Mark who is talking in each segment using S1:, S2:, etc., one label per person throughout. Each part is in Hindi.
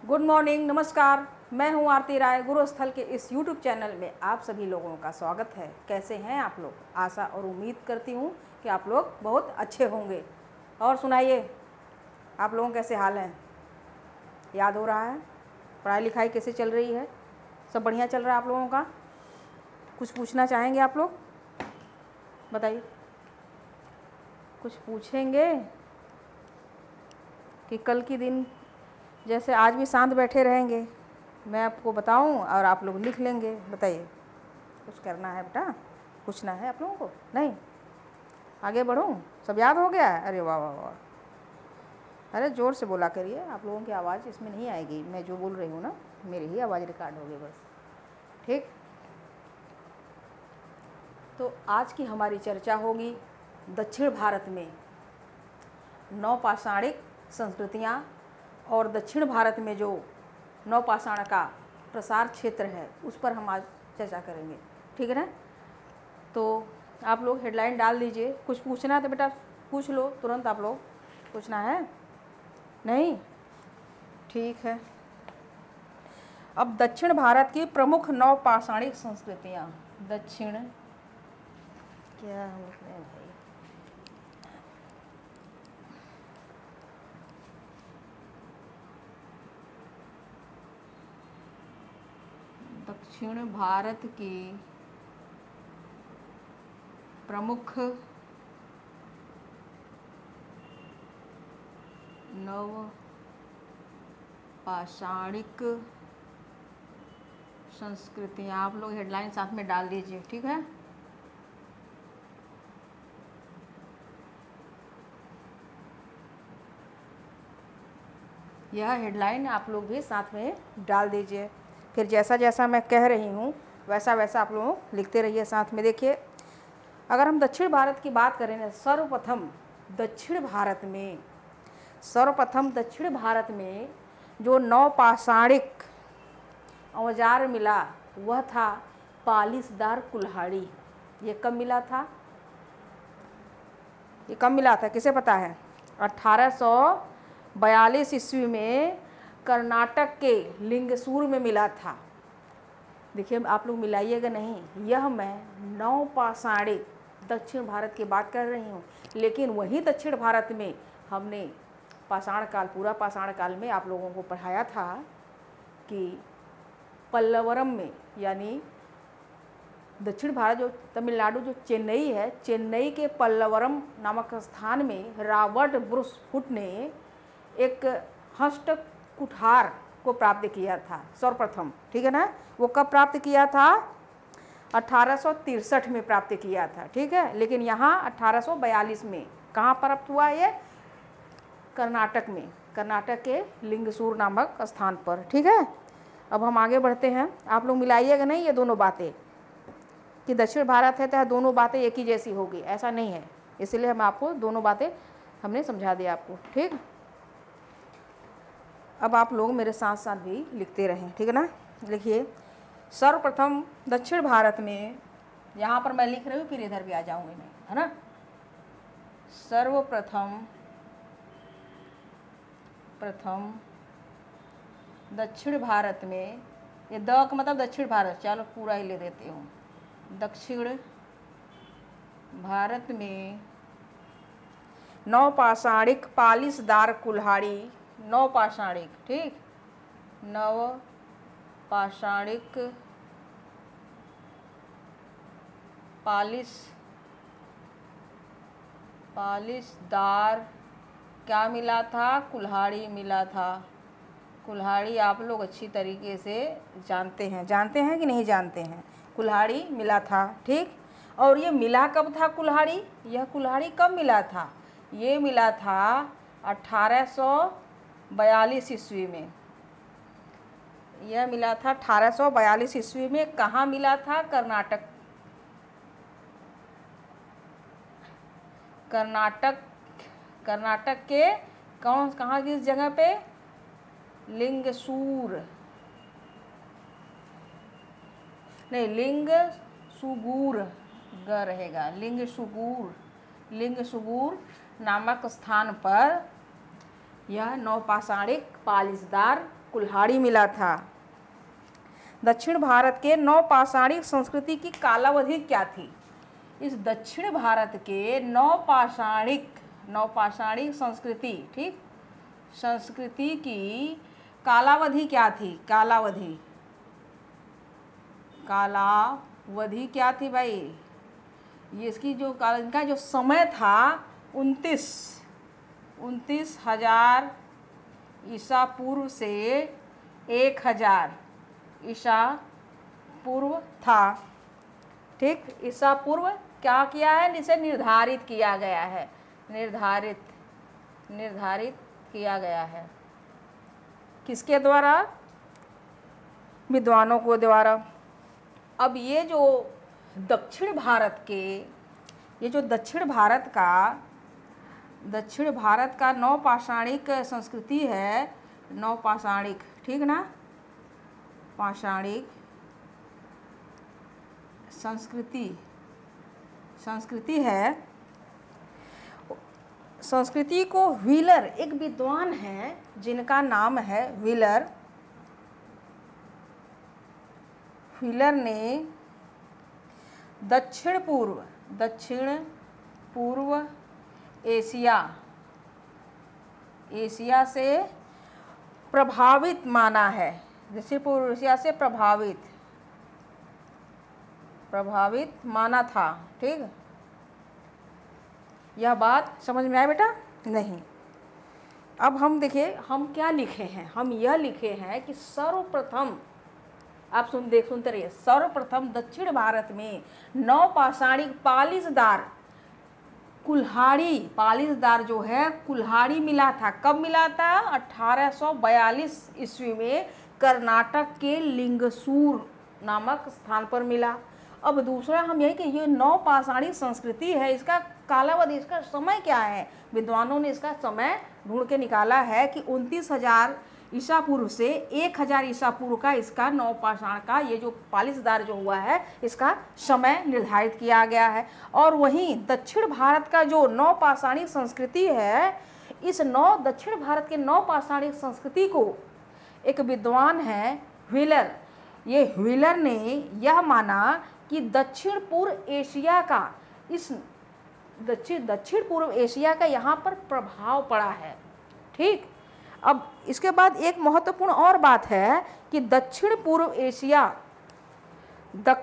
S1: गुड मॉर्निंग, नमस्कार। मैं हूं आरती राय। गुरुस्थल के इस यूट्यूब चैनल में आप सभी लोगों का स्वागत है। कैसे हैं आप लोग? आशा और उम्मीद करती हूं कि आप लोग बहुत अच्छे होंगे। और सुनाइए, आप लोगों कैसे हाल हैं? याद हो रहा है? पढ़ाई लिखाई कैसे चल रही है? सब बढ़िया चल रहा है आप लोगों का? कुछ पूछना चाहेंगे आप लोग? बताइए। कुछ पूछेंगे कि कल की दिन जैसे आज भी शांत बैठे रहेंगे, मैं आपको बताऊं और आप लोग लिख लेंगे। बताइए, कुछ करना है बेटा? पूछना है आप लोगों को? नहीं? आगे बढ़ूं? सब याद हो गया है? अरे वाह वाह वाह! अरे ज़ोर से बोला करिए, आप लोगों की आवाज़ इसमें नहीं आएगी। मैं जो बोल रही हूँ ना, मेरी ही आवाज़ रिकॉर्ड होगी बस। ठीक? तो आज की हमारी चर्चा होगी दक्षिण भारत में नवपाषाणिक संस्कृतियाँ और दक्षिण भारत में जो नवपाषाण का प्रसार क्षेत्र है उस पर हम आज चर्चा करेंगे। ठीक है ना? तो आप लोग हेडलाइन डाल दीजिए। कुछ पूछना है तो बेटा पूछ लो, तुरंत आप लोग। पूछना है? नहीं? ठीक है। अब दक्षिण भारत की प्रमुख नवपाषाणिक संस्कृतियाँ। दक्षिण क्या हम लिख रहे हैं भाई? दक्षिण भारत की प्रमुख नवपाषाणिक संस्कृतियाँ। आप लोग हेडलाइन साथ में डाल दीजिए। ठीक है? यह हेडलाइन आप लोग भी साथ में डाल दीजिए। फिर जैसा जैसा मैं कह रही हूँ वैसा वैसा आप लोग लिखते रहिए साथ में। देखिए, अगर हम दक्षिण भारत की बात करें ना, सर्वप्रथम दक्षिण भारत में जो नवपाषाणिक औजार मिला वह था पालिशदार कुल्हाड़ी। ये कब मिला था? किसे पता है? 1842 ईस्वी में कर्नाटक के लिंगसूर में मिला था। देखिए, आप लोग मिलाइएगा नहीं। यह मैं नवपाषाणिक दक्षिण भारत की बात कर रही हूँ, लेकिन वहीं दक्षिण भारत में हमने पाषाण काल, पूरा पाषाण काल में आप लोगों को पढ़ाया था कि पल्लवरम में, यानी दक्षिण भारत जो तमिलनाडु जो चेन्नई है, चेन्नई के पल्लवरम नामक स्थान में रॉबर्ट ब्रूस फुट ने एक हस्त कुठार को प्राप्त किया था सर्वप्रथम। ठीक है ना? वो कब प्राप्त किया था? 1863 में प्राप्त किया था। ठीक है? लेकिन यहाँ 1842 में कहाँ प्राप्त हुआ? ये कर्नाटक में, कर्नाटक के लिंगसूर नामक स्थान पर। ठीक है? अब हम आगे बढ़ते हैं। आप लोग मिलाइएगा नहीं ये दोनों बातें कि दक्षिण भारत है तो दोनों बातें एक ही जैसी होगी, ऐसा नहीं है। इसलिए हम आपको दोनों बातें हमने समझा दिया आपको। ठीक? अब आप लोग मेरे साथ साथ भी लिखते रहें। ठीक है ना? लिखिए, सर्वप्रथम दक्षिण भारत में, यहाँ पर मैं लिख रही हूँ, फिर इधर भी आ जाऊँगी मैं, है ना? सर्वप्रथम दक्षिण भारत में, ये द का मतलब दक्षिण भारत, चलो पूरा ही ले देती हूँ। दक्षिण भारत में नवपाषाणिक पालिशदार कुल्हाड़ी, नवपाषाणिक, ठीक, नवपाषाणिक पालिशदार क्या मिला था? कुल्हाड़ी मिला था। कुल्हाड़ी आप लोग अच्छी तरीके से जानते हैं कि नहीं जानते हैं? कुल्हाड़ी मिला था। ठीक? और ये मिला कब था कुल्हाड़ी? यह कुल्हाड़ी कब मिला था? ये मिला था 1842 ईस्वी में। यह मिला था 1842 ईस्वी में। कहाँ मिला था? कर्नाटक के कहाँ किस जगह पे? लिंगसूर, नहीं, लिंगसुगूर ग रहेगा, लिंगसुगूर नामक स्थान पर यह नवपाषाणिक पालिशदार कुल्हाड़ी मिला था। दक्षिण भारत के नवपाषाणिक संस्कृति की कालावधि क्या थी? इस दक्षिण भारत के नवपाषाणिक संस्कृति, ठीक, संस्कृति की कालावधि क्या थी? कालावधि क्या थी भाई? ये इसकी जो इनका जो समय था 29,000 ईसा पूर्व से 1000 ईसा पूर्व था। ठीक, ईसा पूर्व क्या किया है? इसे निर्धारित किया गया है। निर्धारित किया गया है किसके द्वारा? विद्वानों को द्वारा। अब ये जो दक्षिण भारत का नवपाषाणिक संस्कृति है, नवपाषाणिक, ठीक ना, पाषाणिक संस्कृति है। संस्कृति को व्हीलर, एक विद्वान है जिनका नाम है व्हीलर ने दक्षिण पूर्व एशिया से प्रभावित माना है। दक्षिण पूर्व एशिया से प्रभावित माना था। ठीक, यह बात समझ में आया बेटा? नहीं। अब हम देखिए हम क्या लिखे हैं। हम यह लिखे हैं कि सर्वप्रथम, आप सुनते रहिए, सर्वप्रथम दक्षिण भारत में नवपाषाणिक पालिशदार जो है कुल्हाड़ी मिला था। कब मिला था? 1842 ईस्वी में कर्नाटक के लिंगसूर नामक स्थान पर मिला। अब दूसरा हम यही कि ये नवपाषाणिक संस्कृति है, इसका कालावधि, इसका समय क्या है? विद्वानों ने इसका समय ढूंढ के निकाला है कि 29,000 ईसा पूर्व से 1000 ईसा पूर्व का इसका नवपाषाण का ये जो पालिशदार जो हुआ है इसका समय निर्धारित किया गया है। और वहीं दक्षिण भारत का जो नवपाषाणिक संस्कृति है, इस दक्षिण भारत के नवपाषाणिक संस्कृति को एक विद्वान है व्हीलर। ये व्हीलर ने यह माना कि दक्षिण पूर्व एशिया का यहाँ पर प्रभाव पड़ा है। ठीक, अब इसके बाद एक महत्वपूर्ण और बात है कि दक्षिण पूर्व एशिया का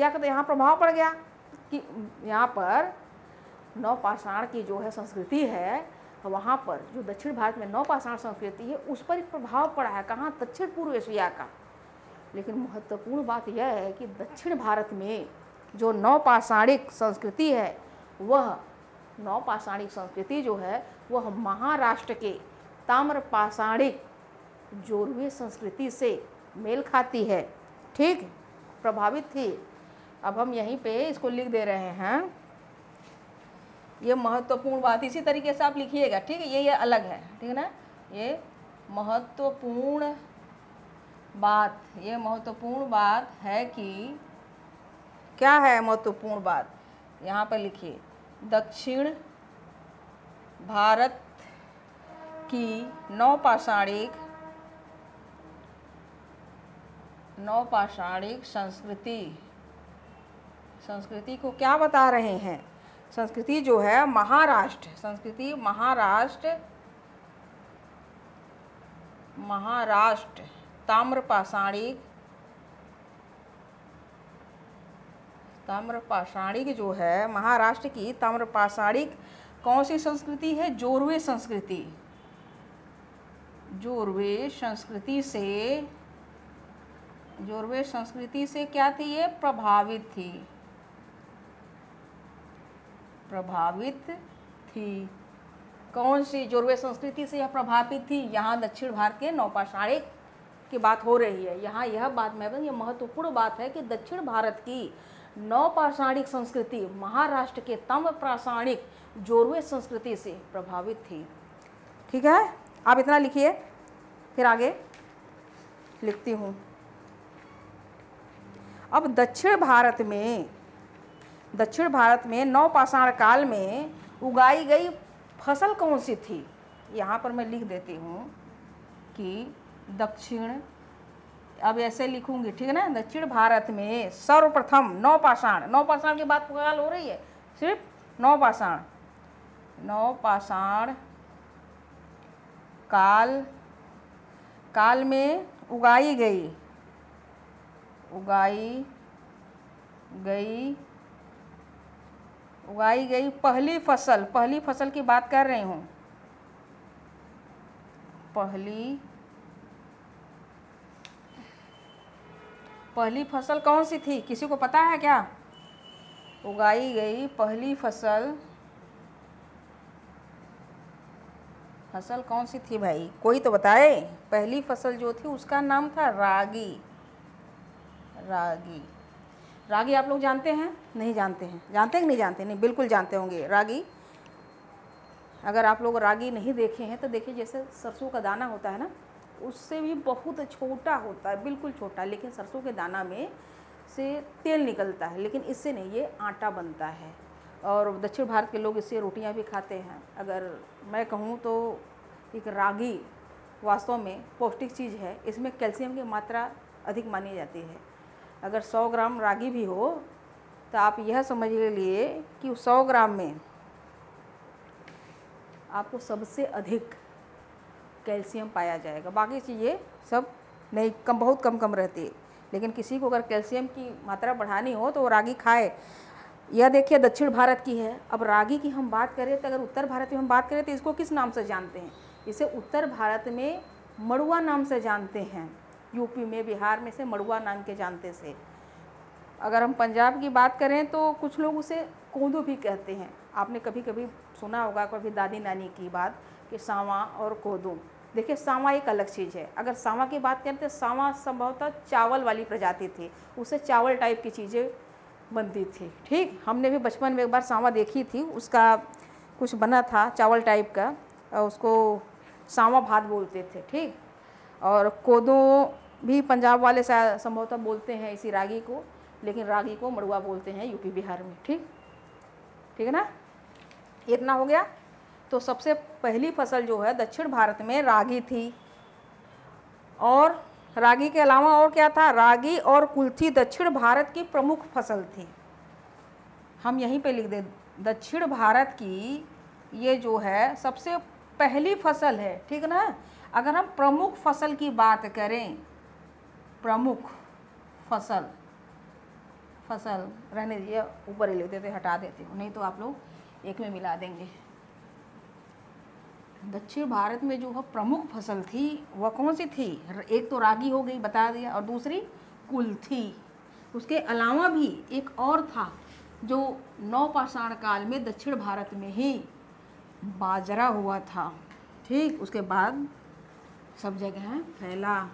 S1: तो यहाँ प्रभाव पड़ गया कि यहाँ पर नवपाषाण की जो है संस्कृति है, वहाँ पर जो दक्षिण भारत में नवपाषाण संस्कृति है उस पर प्रभाव पड़ा है। कहाँ? दक्षिण पूर्व एशिया का। लेकिन महत्वपूर्ण बात यह है कि दक्षिण भारत में जो नवपाषाणिक संस्कृति है, वह नवपाषाणिक संस्कृति जो है वह महाराष्ट्र के ताम्रपाषाणिक जोरवे संस्कृति से मेल खाती है। ठीक, प्रभावित थी। अब हम यहीं पे इसको लिख दे रहे हैं, ये महत्वपूर्ण बात। इसी तरीके से आप लिखिएगा। ठीक है, ये अलग है, ठीक है ना। ये महत्वपूर्ण बात है कि क्या है महत्वपूर्ण बात? यहाँ पर लिखिए, दक्षिण भारत की नवपाषाणिक संस्कृति को क्या बता रहे हैं? संस्कृति जो है महाराष्ट्र ताम्रपाषाणिक जो है, महाराष्ट्र की ताम्रपाषाणिक कौन सी संस्कृति है? जोरवे संस्कृति से क्या थी? ये प्रभावित थी। कौन सी जोरवे संस्कृति से यह प्रभावित थी? यहाँ दक्षिण भारत के नवपाषाणिक की बात हो रही है। यहाँ यह बात ये महत्वपूर्ण बात है कि दक्षिण भारत की नवपाषाणिक संस्कृति महाराष्ट्र के ताम्रपाषाणिक जोरवे संस्कृति से प्रभावित थी। ठीक है, आप इतना लिखिए, फिर आगे लिखती हूँ। अब दक्षिण भारत में नवपाषाण काल में उगाई गई फसल कौन सी थी? यहाँ पर मैं लिख देती हूँ कि दक्षिण, अब ऐसे लिखूंगी, ठीक है ना, दक्षिण भारत में सर्वप्रथम नौपाषाण, नौपाषाण की बात ख्याल हो रही है, सिर्फ नौपाषाण, नौपाषाण काल में उगाई गई पहली फसल की बात कर रही हूँ, पहली फसल कौन सी थी, किसी को पता है क्या? उगाई गई पहली फसल कौन सी थी भाई, कोई तो बताए। पहली फसल जो थी उसका नाम था रागी। रागी आप लोग जानते हैं? नहीं जानते हैं? जानते हैं कि नहीं जानते? नहीं, बिल्कुल जानते होंगे रागी। अगर आप लोग रागी नहीं देखे हैं तो देखिए, जैसे सरसों का दाना होता है ना, उससे भी बहुत छोटा होता है, बिल्कुल छोटा, लेकिन सरसों के दाना में से तेल निकलता है, लेकिन इससे नहीं, ये आटा बनता है। और दक्षिण भारत के लोग इससे रोटियां भी खाते हैं। अगर मैं कहूँ तो एक रागी वास्तव में पौष्टिक चीज़ है, इसमें कैल्शियम की मात्रा अधिक मानी जाती है। अगर 100 ग्राम रागी भी हो तो आप यह समझ लिए कि 100 ग्राम में आपको सबसे अधिक कैल्शियम पाया जाएगा। बाकी चीज़ें सब नहीं, बहुत कम रहती है। लेकिन किसी को अगर कैल्शियम की मात्रा बढ़ानी हो तो वो रागी खाए। यह देखिए दक्षिण भारत की है। अब रागी की हम बात करें तो अगर उत्तर भारत में हम बात करें तो इसको किस नाम से जानते हैं? इसे उत्तर भारत में मड़ुआ नाम से जानते हैं। यूपी में, बिहार में से मड़ुआ नाम के जानते से। अगर हम पंजाब की बात करें तो कुछ लोग उसे कोदो भी कहते हैं। आपने कभी कभी सुना होगा, कभी दादी नानी की बात, कि सावा और कोदो। देखिए, सावा एक अलग चीज़ है। अगर सावा की बात करें तो सावा संभवतः चावल वाली प्रजाति थी, उससे चावल टाइप की चीज़ें बनती थी। ठीक, हमने भी बचपन में एक बार सावा देखी थी, उसका कुछ बना था चावल टाइप का, और उसको सावा भात बोलते थे। ठीक, और कोदो भी पंजाब वाले संभवतः बोलते हैं इसी रागी को, लेकिन रागी को मड़ुआ बोलते हैं यूपी बिहार में। ठीक है ना, इतना हो गया। तो सबसे पहली फसल जो है दक्षिण भारत में रागी थी। और रागी के अलावा और क्या था? रागी और कुल्थी दक्षिण भारत की प्रमुख फसल थी। हम यहीं पे लिख दे, दक्षिण भारत की ये जो है सबसे पहली फसल है। ठीक ना। अगर हम प्रमुख फसल की बात करें, प्रमुख फसल रहने दीजिए, ऊपर ही लिख देते, हटा देते हो, नहीं तो आप लोग एक में मिला देंगे। दक्षिण भारत में जो है प्रमुख फसल थी वह कौन सी थी? एक तो रागी हो गई, बता दिया, और दूसरी कुल्थी। उसके अलावा भी एक और था जो नवपाषाण काल में दक्षिण भारत में ही बाजरा हुआ था। ठीक, उसके बाद सब जगह फैला।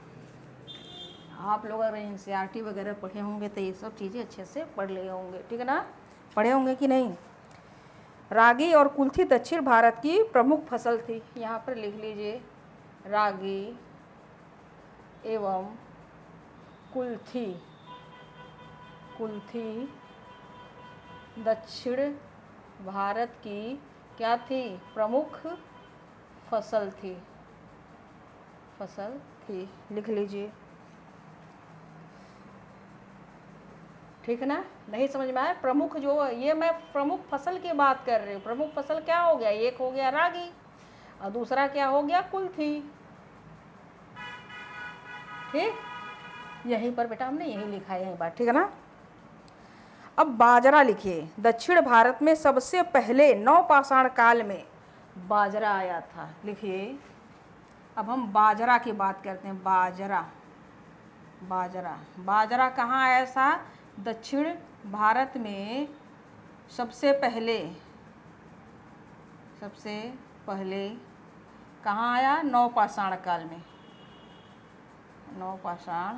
S1: आप लोग अगर NCERT वगैरह पढ़े होंगे तो ये सब चीज़ें अच्छे से पढ़ लिए होंगे। ठीक है ना, पढ़े होंगे कि नहीं? रागी और कुल्थी दक्षिण भारत की प्रमुख फसल थी। यहाँ पर लिख लीजिए, रागी एवं कुल्थी दक्षिण भारत की क्या थी? प्रमुख फसल थी। लिख लीजिए। ठीक है ना, नहीं समझ में आया? प्रमुख जो, ये मैं प्रमुख फसल की बात कर रही हूँ। प्रमुख फसल क्या हो गया? एक हो गया रागी और दूसरा क्या हो गया? कुल्थी। ठीक, यहीं पर बेटा हमने यही लिखा है, यही बात। ठीक है ना। अब बाजरा लिखिए। दक्षिण भारत में सबसे पहले नवपाषाण काल में बाजरा आया था। लिखिए। अब हम बाजरा की बात करते हैं। बाजरा कहाँ आया था? दक्षिण भारत में सबसे पहले कहाँ आया? नवपाषाण काल में। नवपाषाण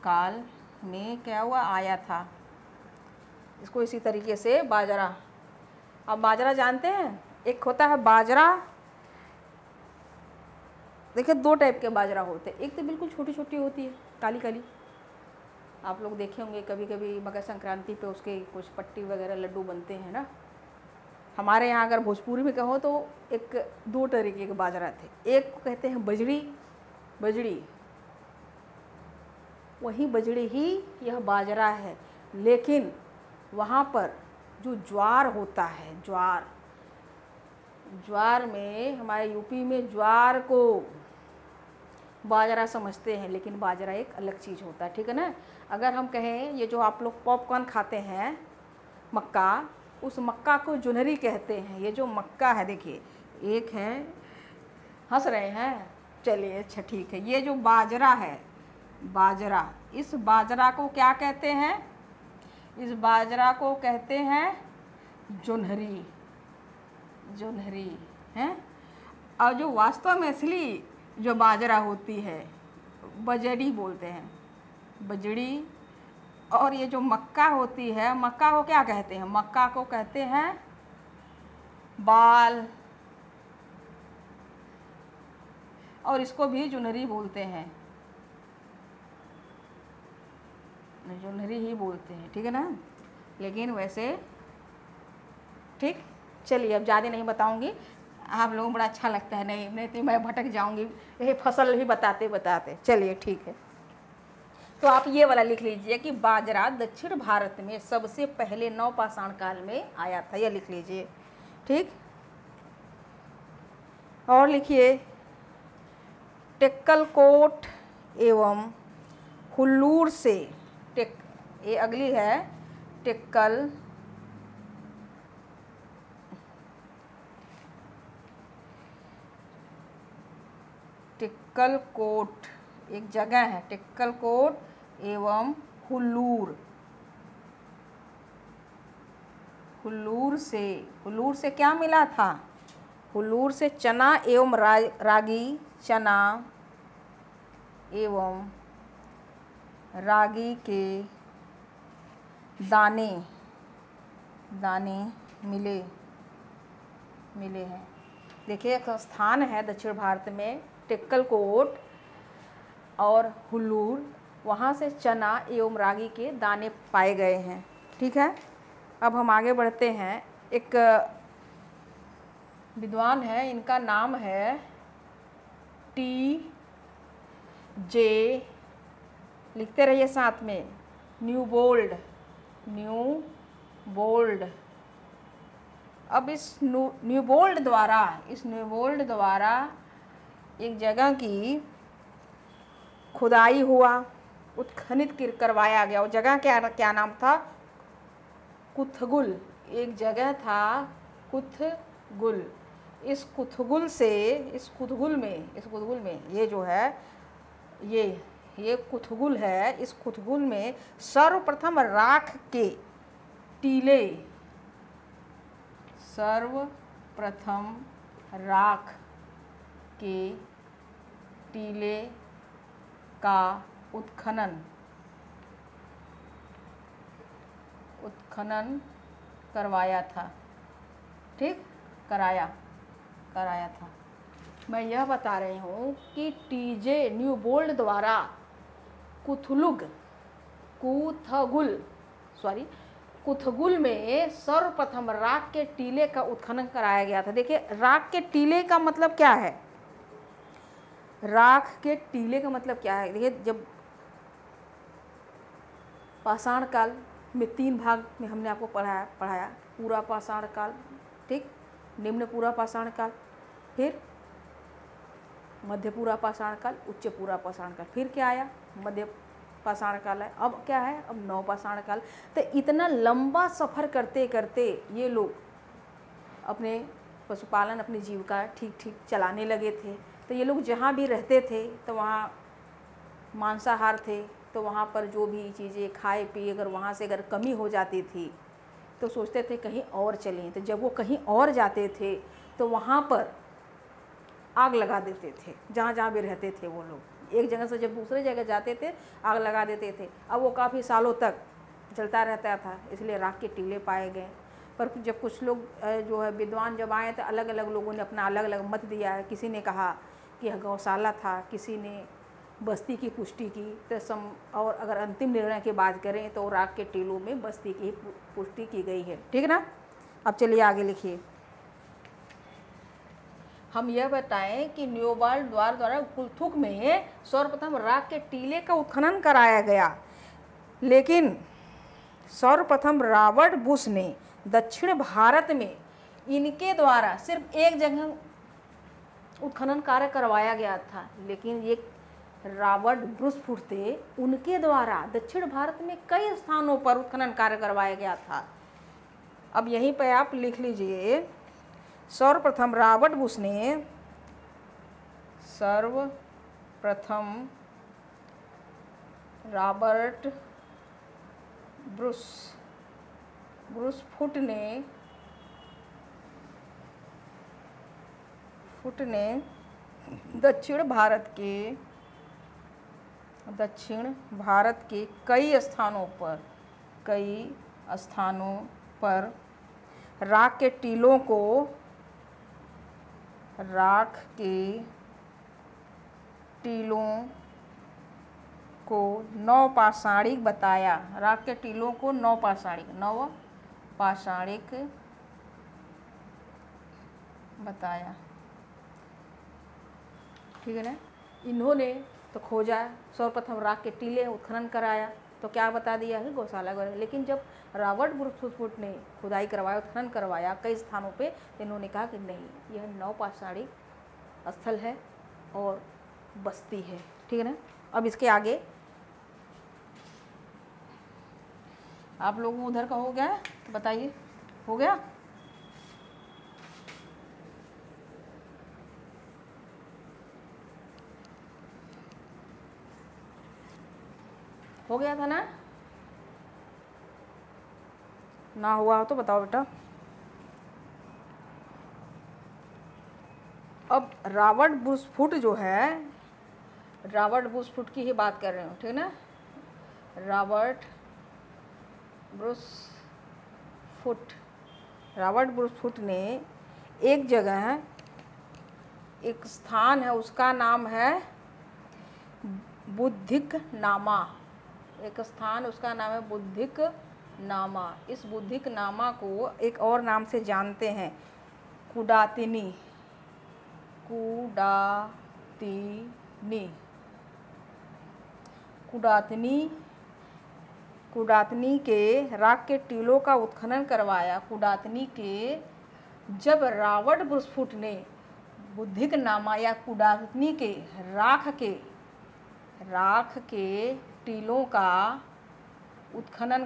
S1: काल में क्या हुआ? आया था। इसको इसी तरीके से बाजरा। अब बाजरा जानते हैं? एक होता है बाजरा, देखिए 2 टाइप के बाजरा होते हैं। एक तो बिल्कुल छोटी छोटी होती है, काली काली। आप लोग देखे होंगे कभी कभी मकर संक्रांति पे उसके कुछ पट्टी वगैरह लड्डू बनते हैं ना। हमारे यहाँ अगर भोजपुरी में कहो तो 2 तरीके के बाजरा थे। एक को कहते हैं बजड़ी बजड़ी, वही बजड़ी ही यह बाजरा है। लेकिन वहाँ पर जो ज्वार होता है, ज्वार में, हमारे यूपी में ज्वार को बाजरा समझते हैं, लेकिन बाजरा एक अलग चीज़ होता है, ठीक है ना। अगर हम कहें ये जो आप लोग पॉपकॉर्न खाते हैं मक्का, उस मक्का को जुनहरी कहते हैं। ये जो मक्का है, देखिए एक है, हंस रहे हैं, चलिए अच्छा ठीक है। ये जो बाजरा है, बाजरा, इस बाजरा को क्या कहते हैं? इस बाजरा को कहते हैं जुनहरी, जुनहरी है। और जो वास्तव में असली जो बाजरा होती है, बजड़ी बोलते हैं, बजड़ी। और ये जो मक्का होती है, मक्का को क्या कहते हैं? मक्का को कहते हैं बाल, और इसको भी जुनहरी बोलते हैं, जुनहरी ही बोलते हैं, ठीक है ना। लेकिन वैसे ठीक, चलिए अब ज़्यादा नहीं बताऊंगी, आप लोगों को बड़ा अच्छा लगता है, नहीं तो मैं भटक जाऊंगी यही फसल भी बताते बताते। चलिए ठीक है, तो आप ये वाला लिख लीजिए कि बाजरा दक्षिण भारत में सबसे पहले नवपाषाण काल में आया था, यह लिख लीजिए, ठीक। और लिखिए टेक्कलकोट एवं हुल्लूर से, ये अगली है टेक्कलकोट, एक जगह है टेक्कलकोट एवं हुल्लूर, हुल्लूर से क्या मिला था? हुल्लूर से चना एवं रागी, चना एवं रागी के दाने मिले हैं। देखिए एक स्थान है दक्षिण भारत में टेक्कलकोट और हुल्लूर, वहाँ से चना एवं रागी के दाने पाए गए हैं, ठीक है। अब हम आगे बढ़ते हैं। एक विद्वान है, इनका नाम है T.J., लिखते रहिए साथ में, न्यूबोल्ड। अब इस न्यूबोल्ड द्वारा एक जगह की खुदाई हुआ, उत्खनित करवाया गया। वो जगह क्या नाम था? कुथगुल। एक जगह था कुथगुल। इस कुथगुल में ये जो है, ये कुथगुल है। इस कुथगुल में सर्वप्रथम राख के टीले का उत्खनन करवाया था, ठीक, कराया था। मैं यह बता रही हूँ कि T.J. न्यूबोल्ड द्वारा कुथगुल में सर्वप्रथम राख के टीले का उत्खनन कराया गया था। देखिए राख के टीले का मतलब क्या है? राख के टीले का मतलब क्या है? देखिए जब पाषाण काल में 3 भाग में हमने आपको पढ़ाया, पूरा पाषाण काल, ठीक, निम्न पूरा पाषाण काल, फिर मध्य पूरा पाषाण काल, उच्च पूरा पाषाण काल, फिर क्या आया? मध्य पाषाण काल है। अब क्या है? अब नवपाषाण काल। तो इतना लंबा सफ़र करते करते ये लोग अपने पशुपालन, अपनी जीविका ठीक चलाने लगे थे। तो ये लोग जहाँ भी रहते थे तो वहाँ मांसाहार थे, तो वहाँ पर जो भी चीज़ें खाए पिए, अगर वहाँ से अगर कमी हो जाती थी तो सोचते थे कहीं और चलें। तो जब वो कहीं और जाते थे तो वहाँ पर आग लगा देते थे, जहाँ भी रहते थे वो लोग। एक जगह से जब दूसरे जगह जाते थे आग लगा देते थे। अब वो काफ़ी सालों तक चलता रहता था, इसलिए राख के टीले पाए गए। पर जब कुछ लोग जो है विद्वान जब आए तो अलग अलग लोगों ने अपना अलग अलग मत दिया है। किसी ने कहा कि यह गौशाला था, किसी ने बस्ती की पुष्टि की। तो और अगर अंतिम निर्णय की बात करें तो राख के टीलों में बस्ती की पुष्टि की गई है, ठीक है ना। अब चलिए आगे लिखिए। हम यह बताएं कि न्योबाल्ड द्वारा कुलथुक में सर्वप्रथम राख के टीले का उत्खनन कराया गया, लेकिन सर्वप्रथम रॉबर्ट बुश ने दक्षिण भारत में इनके द्वारा सिर्फ एक जगह उत्खनन कार्य करवाया गया था, लेकिन ये रॉबर्ट ब्रुसफुट थे, उनके द्वारा दक्षिण भारत में कई स्थानों पर उत्खनन कार्य करवाया गया था। अब यहीं पर आप लिख लीजिए, सर्वप्रथम रॉबर्ट बुश ने रॉबर्ट ब्रुसफुट ने दक्षिण भारत के कई स्थानों पर राख के टीलों को नवपाषाणिक बताया। राख के टीलों को नवपाषाणिक बताया, ठीक है ना। इन्होंने तो खोजा, सर्वप्रथम राख के टीले उत्खनन कराया, तो क्या बता दिया है, गौशाला वगैरह। लेकिन जब रॉबर्ट ब्रुसफुट ने खुदाई करवाया, उत्खनन करवाया कई स्थानों पे, इन्होंने कहा कि नहीं, यह नवपाषाणिक स्थल है और बस्ती है, ठीक है ना। अब इसके आगे आप लोगों को उधर का हो गया, तो बताइए, हो गया? हो गया था ना हुआ हो तो बताओ बेटा। अब रॉबर्ट ब्रुसफुट जो है, रॉबर्ट ब्रुसफुट की ही बात कर रहे हो, ठीक है ना। रॉबर्ट ब्रुसफुट ने एक जगह, एक स्थान है, उसका नाम है बुद्धिक नामा। एक स्थान, उसका नाम है बुद्धिक नामा। इस बुद्धिक नामा को एक और नाम से जानते हैं, कुदातिनी। कुदातनी के राख के टीलों का उत्खनन करवाया। कुदातनी के जब रॉबर्ट ब्रुसफुट ने बुद्धिक नामा या कुदातनी के राख के टीलों का उत्खनन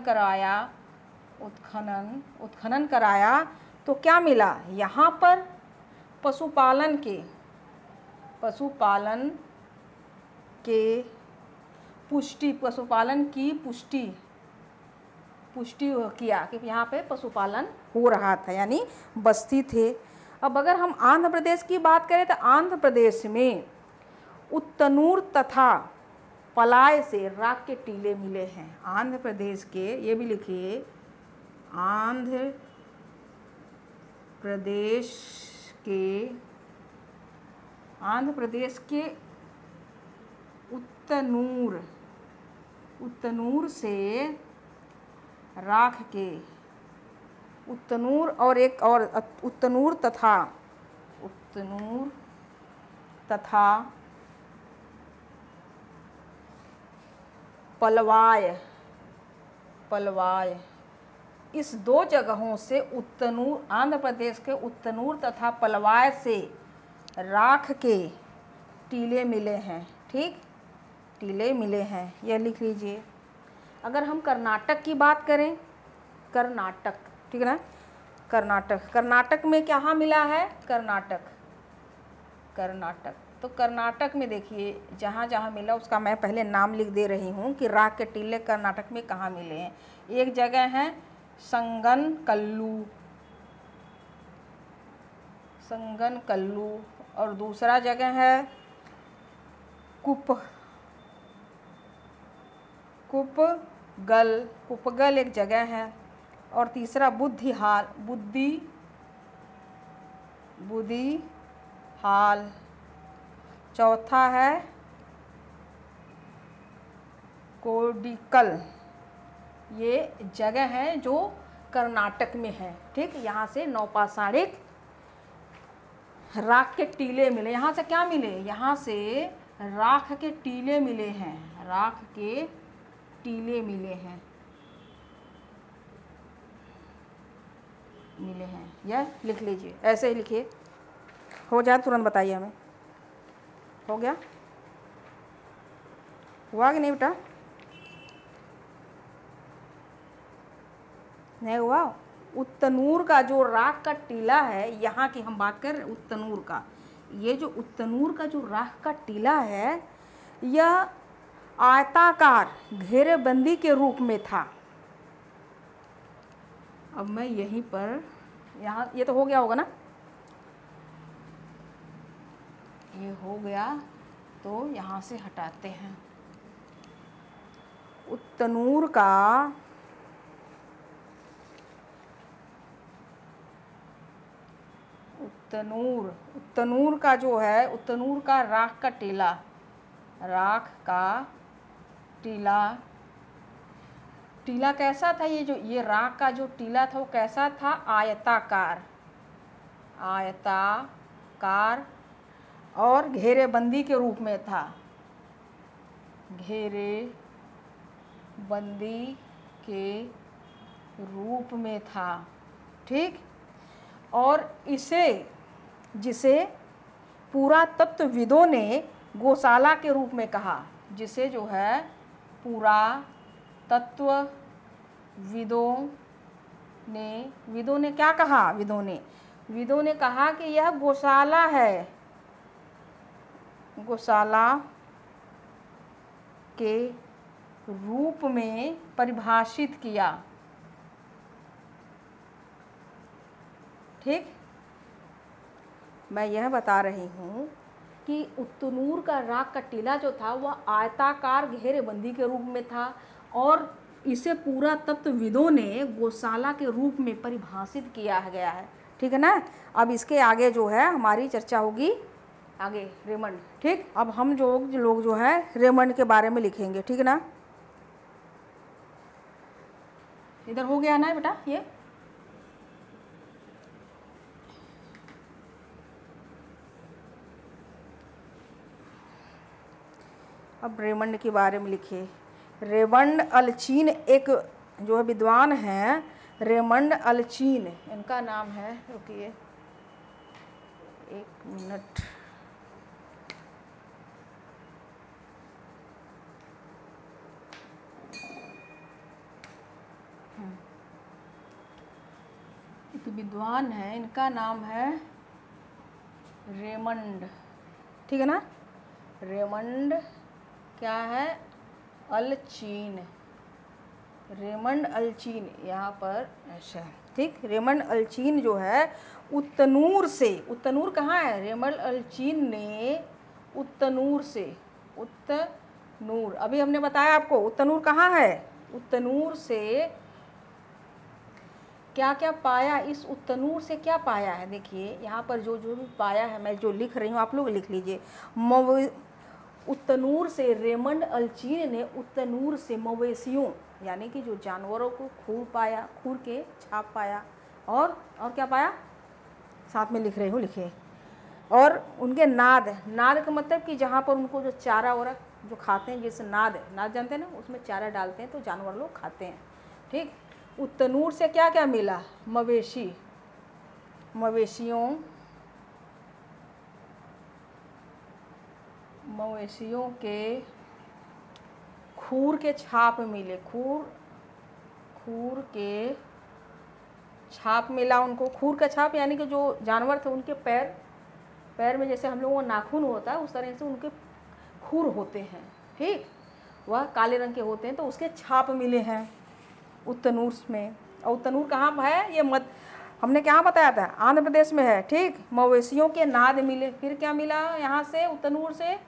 S1: कराया तो क्या मिला, यहाँ पर पशुपालन की पुष्टि किया कि यहाँ पे पशुपालन हो रहा था, यानी बस्ती थे। अब अगर हम आंध्र प्रदेश की बात करें तो आंध्र प्रदेश में उत्तनूर तथा पलाय से राख के टीले मिले हैं। आंध्र प्रदेश के, ये भी लिखिए, आंध्र प्रदेश के उत्तनूर से राख के, उत्तनूर और एक और उत्तनूर तथा पलवाय, इस दो जगहों से उत्तनूर, आंध्र प्रदेश के उत्तनूर तथा पलवाय से राख के टीले मिले हैं, ठीक, टीले मिले हैं, यह लिख लीजिए। अगर हम कर्नाटक की बात करें, कर्नाटक, ठीक है ना, कर्नाटक में कहाँ मिला है, कर्नाटक। तो कर्नाटक में देखिए, जहाँ जहाँ मिला उसका मैं पहले नाम लिख दे रही हूँ कि राख के टीले कर्नाटक में कहाँ मिले हैं। एक जगह है संगनकल्लू और दूसरा जगह है कुपगल एक जगह है, और तीसरा बुद्धिहाल, चौथा है कोडिकल। ये जगह है जो कर्नाटक में है, ठीक। यहाँ से नवपाषाणिक राख के टीले मिले। यहाँ से क्या मिले? यहाँ से राख के टीले मिले हैं, राख के टीले मिले हैं, मिले हैं। यह लिख लीजिए, ऐसे ही लिखिए, हो जाए तुरंत बताइए हमें। हो गया? हुआ कि नहीं बेटा? नहीं हुआ? उत्तनूर का जो राख का टीला है, यहाँ की हम बात कर रहे हैं उत्तनूर का, ये जो उत्तनूर का जो राख का टीला है, यह आयताकार घेरेबंदी के रूप में था। अब मैं यहीं पर, यहाँ ये तो हो गया होगा ना, ये हो गया, तो यहाँ से हटाते हैं। उत्तनूर का जो है, उत्तनूर का राख का टीला, राख का टीला, टीला कैसा था? ये राख का जो टीला था वो कैसा था? आयताकार, आयताकार और घेरेबंदी के रूप में था, घेरेबंदी के रूप में था। ठीक? और जिसे पुरातत्वविदों ने गौशाला के रूप में कहा, जिसे जो है विदों ने क्या कहा? विदों ने कहा कि यह गौशाला है, गौशाला के रूप में परिभाषित किया। ठीक? मैं यह बता रही हूँ कि उत्तनूर का राख का टीला जो था वह आयताकार घेरेबंदी के रूप में था, और इसे पुरातत्वविदों ने गौशाला के रूप में परिभाषित किया गया है। ठीक है ना? अब इसके आगे जो है हमारी चर्चा होगी आगे रेमंड। ठीक? अब हम जो लोग जो है रेमंड के बारे में लिखेंगे। ठीक है ना? इधर हो गया ना बेटा? ये अब रेमंड के बारे में लिखिए। रेमंड अल्चीन एक जो है विद्वान हैं, रेमंड अल्चीन इनका नाम है। रुकिए 1 मिनट। एक विद्वान है, इनका नाम है रेमंड। ठीक है ना? रेमंड क्या है? अल्चीन, रेमंड अल्चीन यहाँ पर ऐसा। ठीक? रेमंड अल्चीन जो है उत्तनूर से, उत्तनूर कहाँ है? रेमंड अल्चीन ने उत्तनूर से, उत्तनूर अभी हमने बताया आपको उत्तनूर कहाँ है, उत्तनूर से क्या क्या पाया, इस उत्तनूर से क्या पाया है। देखिए यहाँ पर जो जो भी पाया है, मैं जो लिख रही हूँ आप लोग लिख लीजिए। उत्तनूर से रेमंड अल्चीन ने उत्तनूर से मवेशियों यानी कि जो जानवरों को खूर पाया, खूर के छाप पाया, और क्या पाया, साथ में लिख रही हूँ, लिखे। और उनके नाद का मतलब कि जहाँ पर उनको जो चारा वारा जो खाते हैं, जैसे नाद जानते हैं ना, उसमें चारा डालते हैं तो जानवर लोग खाते हैं। ठीक? उत्तनूर से क्या क्या मिला? मवेशियों के खूर के छाप मिले, खूर के छाप मिला उनको। खूर का छाप यानी कि जो जानवर थे उनके पैर में जैसे हम लोगों को नाखून होता है उस तरह से उनके खूर होते हैं। ठीक? वह काले रंग के होते हैं, तो उसके छाप मिले हैं उत्तनूर में। और उत्तनूर कहाँ है? ये हमने क्या बताया था? आंध्र प्रदेश में है। ठीक? मवेशियों के नाद मिले। फिर क्या मिला यहाँ से उत्तनूर से?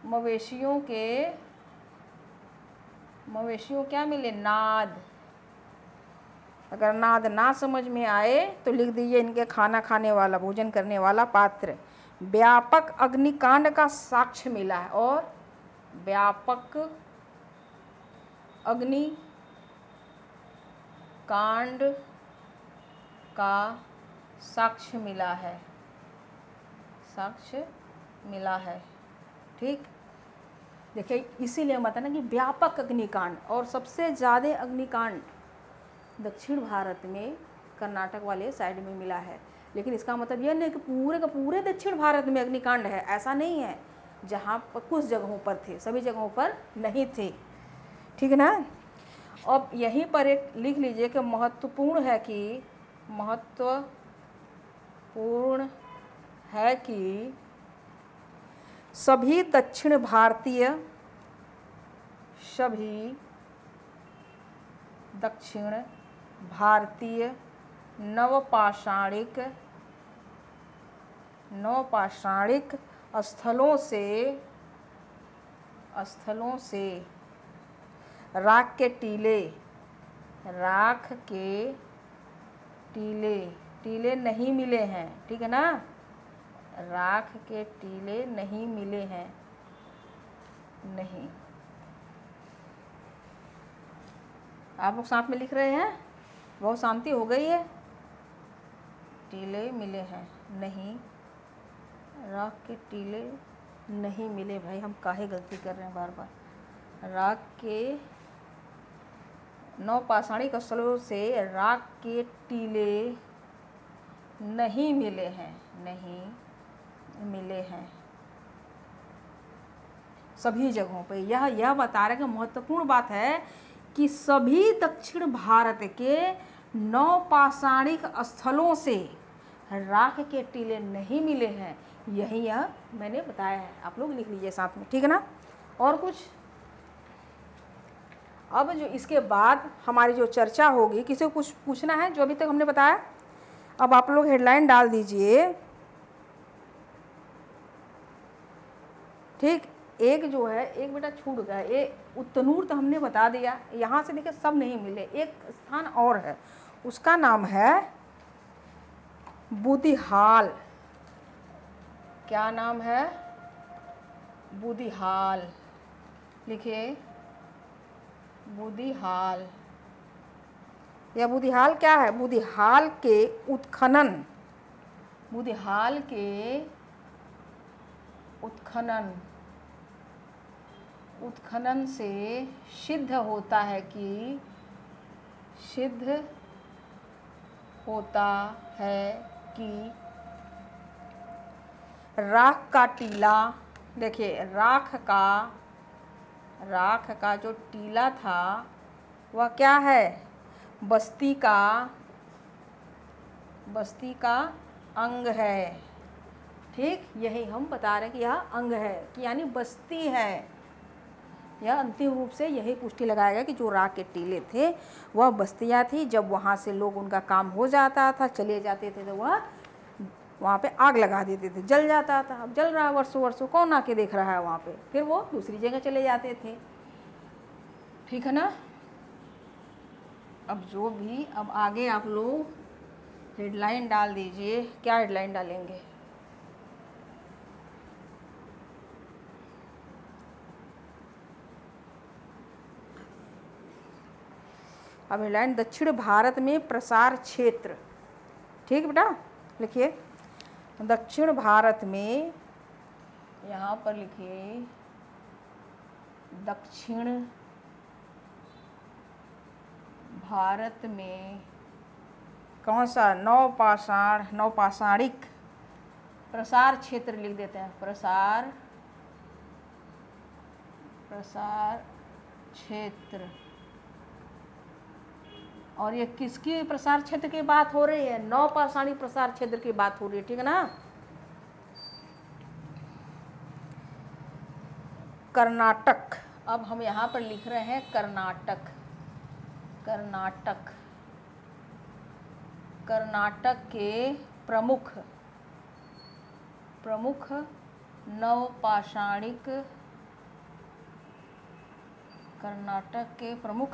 S1: मवेशियों क्या मिले? नाद। अगर नाद ना समझ में आए तो लिख दीजिए इनके खाना खाने वाला, भोजन करने वाला पात्र। व्यापक अग्निकांड का साक्ष्य मिला है, और व्यापक अग्निकांड का साक्ष्य मिला है। साक्ष्य मिला है। ठीक, देखिए इसीलिए हम बताना कि व्यापक अग्निकांड और सबसे ज़्यादा अग्निकांड दक्षिण भारत में कर्नाटक वाले साइड में मिला है। लेकिन इसका मतलब यह नहीं कि पूरे का पूरे दक्षिण भारत में अग्निकांड है, ऐसा नहीं है। जहाँ पर कुछ जगहों पर थे, सभी जगहों पर नहीं थे। ठीक है ना। अब यहीं पर एक लिख लीजिए कि महत्वपूर्ण है कि सभी दक्षिण भारतीय नवपाषाणिक स्थलों से राख के टीले नहीं मिले हैं। ठीक है ना, राख के टीले नहीं मिले हैं। नहीं, आप लोग साथ में लिख रहे हैं, बहुत शांति हो गई है। टीले मिले हैं नहीं, राख के टीले नहीं मिले। भाई हम काहे गलती कर रहे हैं बार बार। राख के नवपाषाणिक स्थलों से राख के टीले नहीं मिले हैं सभी जगहों पे। यह बता रहे कि महत्वपूर्ण बात है कि सभी दक्षिण भारत के नवपाषाणिक स्थलों से राख के टीले नहीं मिले हैं। यह मैंने बताया है, आप लोग लिख लीजिए साथ में। ठीक है ना। और कुछ, अब जो इसके बाद हमारी जो चर्चा होगी, किसी को कुछ पूछना है जो अभी तक हमने बताया? अब आप लोग हेडलाइन डाल दीजिए। ठीक, एक जो है, एक बेटा छूट गया, ये उत्तनूर तो हमने बता दिया। यहाँ से देखिए सब नहीं मिले, एक स्थान और है, उसका नाम है बुदिहाल। क्या नाम है? बुदिहाल। लिखिए बुदिहाल। यह बुदिहाल क्या है? बुदिहाल के उत्खनन से सिद्ध होता है कि राख का टीला, देखिए राख का जो टीला था वह क्या है? बस्ती का अंग है। ठीक, यही हम बता रहे हैं कि यह अंग है, कि यानी बस्ती है। यह अंतिम रूप से यही पुष्टि लगाएगा कि जो राख के टीले थे वह बस्तियाँ थी। जब वहाँ से लोग, उनका काम हो जाता था, चले जाते थे, तो वह वहाँ पे आग लगा देते थे, जल जाता था। अब जल रहा है वर्षों, कौन आके देख रहा है वहाँ पे? फिर वो दूसरी जगह चले जाते थे। ठीक है ना। अब आगे आप लोग हेडलाइन डाल दीजिए। क्या हेडलाइन डालेंगे? अब हेडलाइन दक्षिण भारत में प्रसार क्षेत्र। ठीक बेटा, लिखिए दक्षिण भारत में, यहाँ पर लिखिए दक्षिण भारत में कौन सा? नवपाषाणिक प्रसार क्षेत्र लिख देते हैं। प्रसार क्षेत्र। और ये किसकी प्रसार क्षेत्र की बात हो रही है? नवपाषाणिक प्रसार क्षेत्र की बात हो रही है। ठीक है ना। कर्नाटक। अब हम यहाँ पर लिख रहे हैं कर्नाटक। कर्नाटक के प्रमुख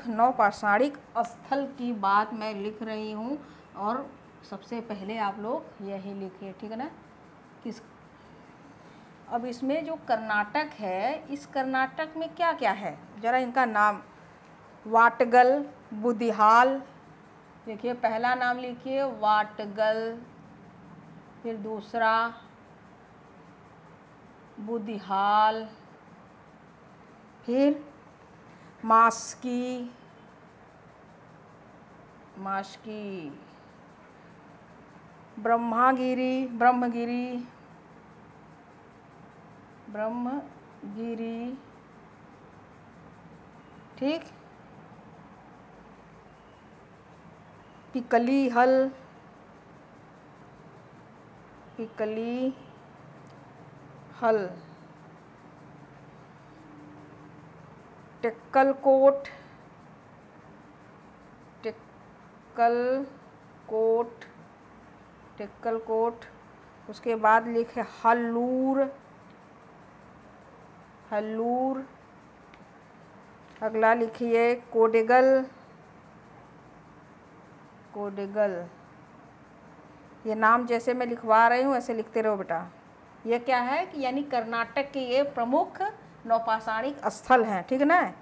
S1: नवपाषाणिक स्थल की बात मैं लिख रही हूँ। और सबसे पहले आप लोग यही लिखिए। ठीक है ना। अब इसमें जो कर्नाटक है, इस कर्नाटक में क्या क्या है जरा इनका नाम? वाटगल, बुदिहाल। देखिए पहला नाम लिखिए वाटगल, फिर दूसरा बुद्धिहाल, फिर मास्की, ब्रह्मगिरी, ठीक, पिकली हल, टेक्कलकोट, उसके बाद लिखे हल्लूर, अगला लिखिए कोडेगल, ये नाम जैसे मैं लिखवा रही हूँ ऐसे लिखते रहो बेटा। ये क्या है कि यानी कर्नाटक के ये प्रमुख नौपाषाणिक स्थल हैं, ठीक है ना।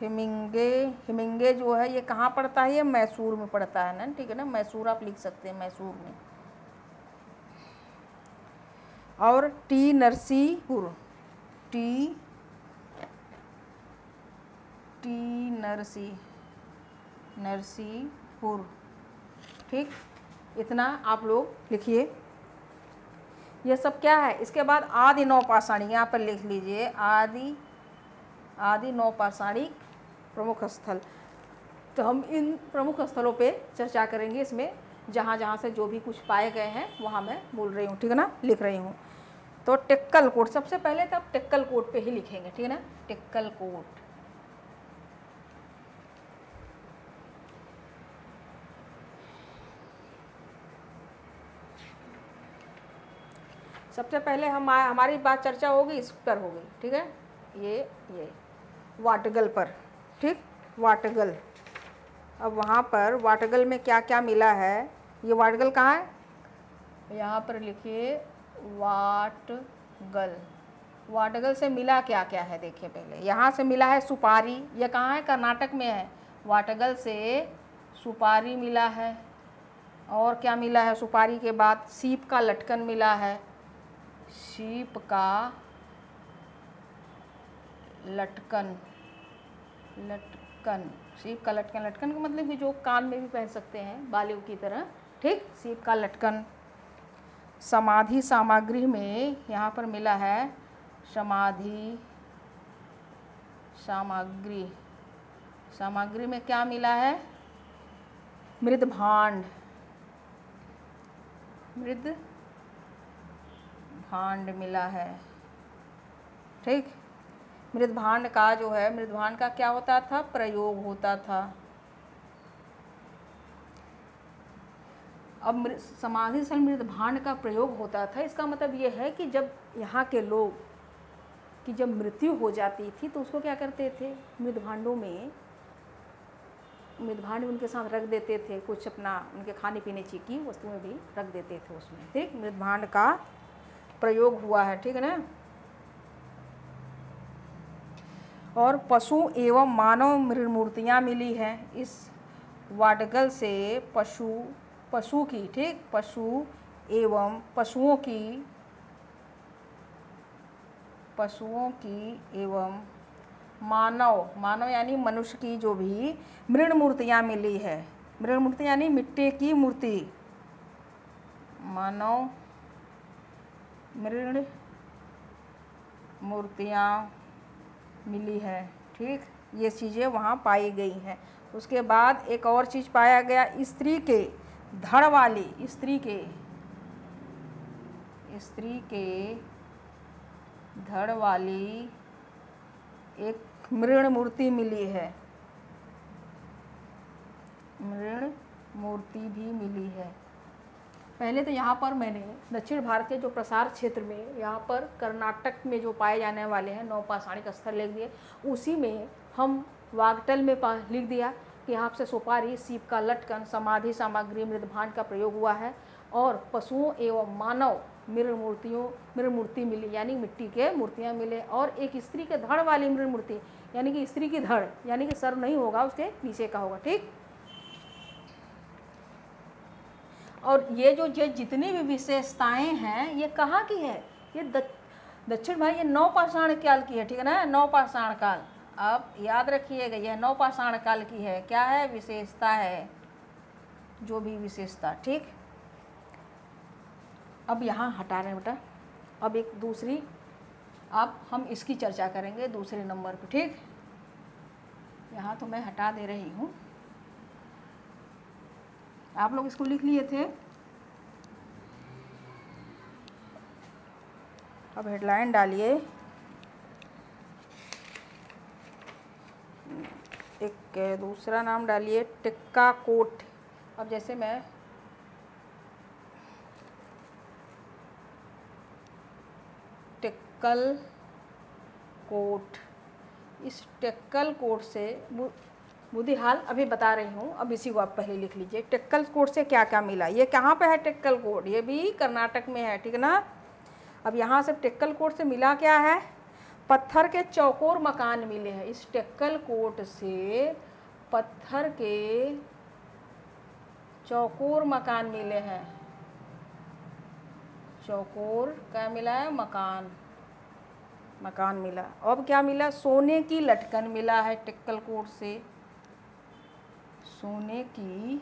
S1: हिमिंगे जो है ये कहाँ पड़ता है, ये मैसूर में पड़ता है ना, ठीक है ना, मैसूर आप लिख सकते हैं, मैसूर में। और टी नरसीपुर, नरसीपुर, ठीक, इतना आप लोग लिखिए। ये सब क्या है। इसके बाद आदि नौपाषाणिक, यहाँ पर लिख लीजिए आदि नौपाषाणिक प्रमुख स्थल। तो हम इन प्रमुख स्थलों पे चर्चा करेंगे, इसमें जहाँ जहाँ से जो भी कुछ पाए गए हैं वहाँ मैं बोल रही हूँ, ठीक है ना, लिख रही हूँ। तो टेक्कलकोट सबसे पहले तब टेक्कलकोट पे ही लिखेंगे, ठीक है ना, टेक्कलकोट। सबसे पहले हमारी बात चर्चा होगी इस पर होगी, ठीक है, ये वाटगल पर, ठीक, वाटगल। अब वहाँ पर वाटगल में क्या क्या मिला है, ये वाटगल कहाँ है, यहाँ पर लिखिए वाटगल से मिला क्या क्या है, देखिए पहले यहाँ से मिला है सुपारी, ये कहाँ है, कर्नाटक में है। वाटगल से सुपारी मिला है, और क्या मिला है, सुपारी के बाद सीप का लटकन मिला है, सीप का लटकन, लटकन का मतलब कि जो कान में भी पहन सकते हैं बालियों की तरह, ठीक, सीप का लटकन। समाधि सामग्री में यहाँ पर मिला है समाधि सामग्री में क्या मिला है, मृदभांड मिला है, ठीक। मृदभांड का जो है, मृदभांड का क्या होता था, प्रयोग होता था। अब समाधि स्थल मृदभांड का प्रयोग होता था, इसका मतलब ये है कि जब यहाँ के लोग की जब मृत्यु हो जाती थी तो उसको क्या करते थे, मृदभांड में उनके साथ रख देते थे, कुछ अपना उनके खाने पीने की वस्तुएं भी रख देते थे उसमें, ठीक, मृदभांड का प्रयोग हुआ है, ठीक है ना। और पशु एवं मानव मृण मूर्तियाँ मिली हैं इस वाटगल से, पशु की, ठीक, पशु एवं पशुओं की एवं मानव यानी मनुष्य की जो भी मृण मूर्तियाँ मिली है, मृण मूर्ति यानी मिट्टी की मूर्ति, मानव मृण मूर्तियाँ मिली है, ठीक, ये चीज़ें वहाँ पाई गई हैं। उसके बाद एक और चीज़ पाया गया, स्त्री के धड़ वाली एक मृण मूर्ति मिली है, मृण मूर्ति भी मिली है। पहले तो यहाँ पर मैंने दक्षिण भारत के जो प्रसार क्षेत्र में, यहाँ पर कर्नाटक में जो पाए जाने वाले हैं नौपाषाणिक स्थल लिख दिए, उसी में हम वागटल में लिख दिया कि यहाँ से सुपारी, सीप का लटकन, समाधि सामग्री, मृदभांड का प्रयोग हुआ है, और पशुओं एवं मानव मृण मूर्ति मिली, यानी मिट्टी के मूर्तियाँ मिले, और एक स्त्री के धड़ वाली मृण मूर्ति, यानी कि स्त्री की धड़, यानी कि सर नहीं होगा, उसके नीचे का होगा, ठीक। और ये जितनी भी विशेषताएं हैं ये कहाँ की है, ये दक्षिण भाई ये नवपाषाण काल की है, ठीक है ना, नवपाषाण काल। आप याद रखिएगा यह नवपाषाण काल की है, क्या है, विशेषता है, जो भी विशेषता, ठीक। अब यहाँ हटा रहे हैं बेटा, अब एक दूसरी, अब हम इसकी चर्चा करेंगे दूसरे नंबर पे, ठीक। यहाँ तो मैं हटा दे रही हूँ, आप लोग इसको लिख लिए थे। अब हेडलाइन डालिए, एक दूसरा नाम डालिए टिक्का कोट। अब जैसे मैं टिक्कल कोट, इस टिक्कल कोट से बुद्धिहाल अभी बता रही हूँ, अब इसी को आप पहले लिख लीजिए। टिक्कल कोट से क्या क्या मिला, ये कहाँ पे है टिक्कल कोट, ये भी कर्नाटक में है, ठीक है ना। अब यहाँ से टिक्कल कोट से मिला क्या है, पत्थर के चौकोर मकान मिले हैं। इस टिक्कल कोट से पत्थर के चौकोर मकान मिले हैं, चौकोर क्या मिला है, मकान मिला। अब क्या मिला, सोने की लटकन मिला है टिक्कल कोट से, सोने की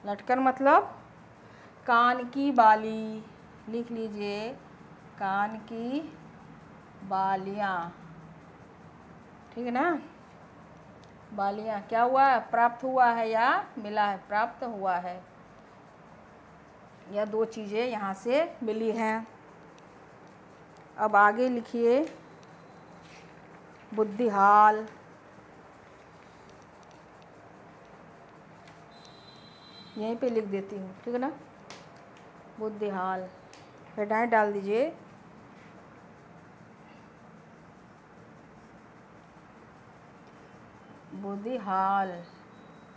S1: लटकन मतलब कान की बाली, लिख लीजिए, कान की बालियाँ, ठीक है ना। बालियाँ क्या हुआ है, प्राप्त हुआ है या मिला है, प्राप्त हुआ है। यह दो चीज़ें यहाँ से मिली हैं। अब आगे लिखिए बुद्धिहाल, यहीं पे लिख देती हूँ, ठीक है ना, बुद्धिहाल, हेडलाइन डाल दीजिए। बुद्धिहाल,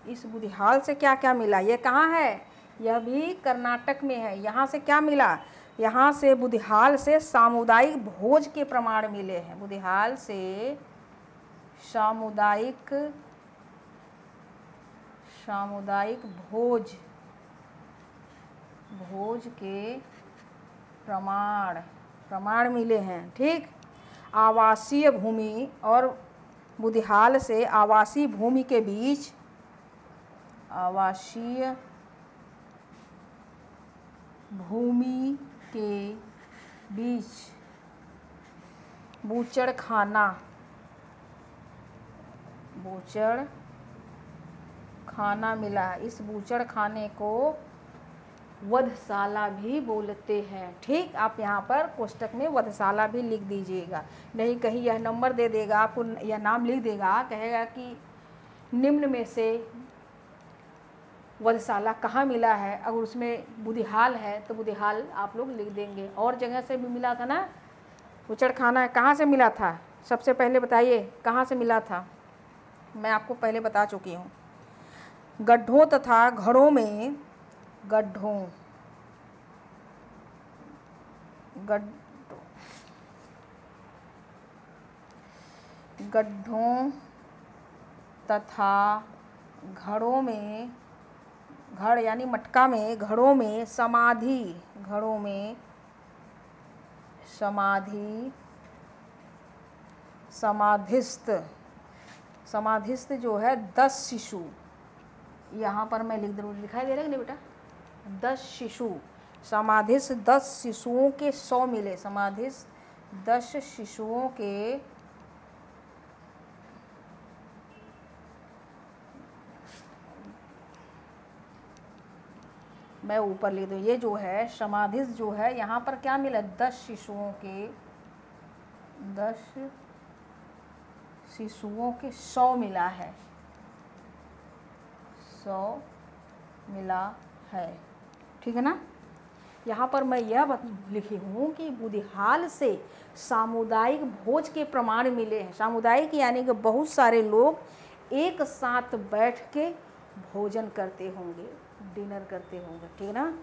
S1: इस बुद्धिहाल से क्या क्या मिला, ये कहाँ है, यह भी कर्नाटक में है। यहाँ से क्या मिला, यहाँ से बुद्धिहाल से सामुदायिक भोज के प्रमाण मिले हैं। बुद्धिहाल से सामुदायिक भोज के प्रमाण मिले हैं, ठीक। आवासीय भूमि और बुद्धिहाल से आवासीय भूमि के बीच, आवासीय भूमि के बीच बूचड़खाना मिला। इस बूचड़खाने को वधशाला भी बोलते हैं, ठीक। आप यहाँ पर कोष्टक में वधशाला भी लिख दीजिएगा, नहीं कहीं यह नंबर दे देगा आपको, यह नाम लिख देगा, कहेगा कि निम्न में से वधशाला कहाँ मिला है, अगर उसमें बुद्धिहाल है तो बुद्धिहाल आप लोग लिख देंगे। और जगह से भी मिला था ना, बूचड़खाना कहाँ से मिला था, सबसे पहले बताइए कहाँ से मिला था। मैं आपको पहले बता चुकी हूँ, गड्ढों तथा घड़ों में, गड्ढों तथा घड़ों में, घड़ यानी मटका में, घड़ों में समाधिस्थ जो है 10 शिशु, यहाँ पर मैं लिख दूँ, दिखाई दे रहा है कि नहीं बेटा, 10 शिशु, समाधिस्थ 10 शिशुओं के 100 मिले, समाधिस्थ 10 शिशुओं के मैं ऊपर लिख दूँ, ये जो है समाधिस्थ जो है यहाँ पर क्या मिला, 10 शिशुओं के 100 मिला है, 100 मिला है, ठीक है ना। यहाँ पर मैं यह लिखी हूँ कि बुद्धिहाल से सामुदायिक भोज के प्रमाण मिले हैं। सामुदायिक यानी कि बहुत सारे लोग एक साथ बैठ के भोजन करते होंगे, डिनर करते होंगे, ठीक है ना।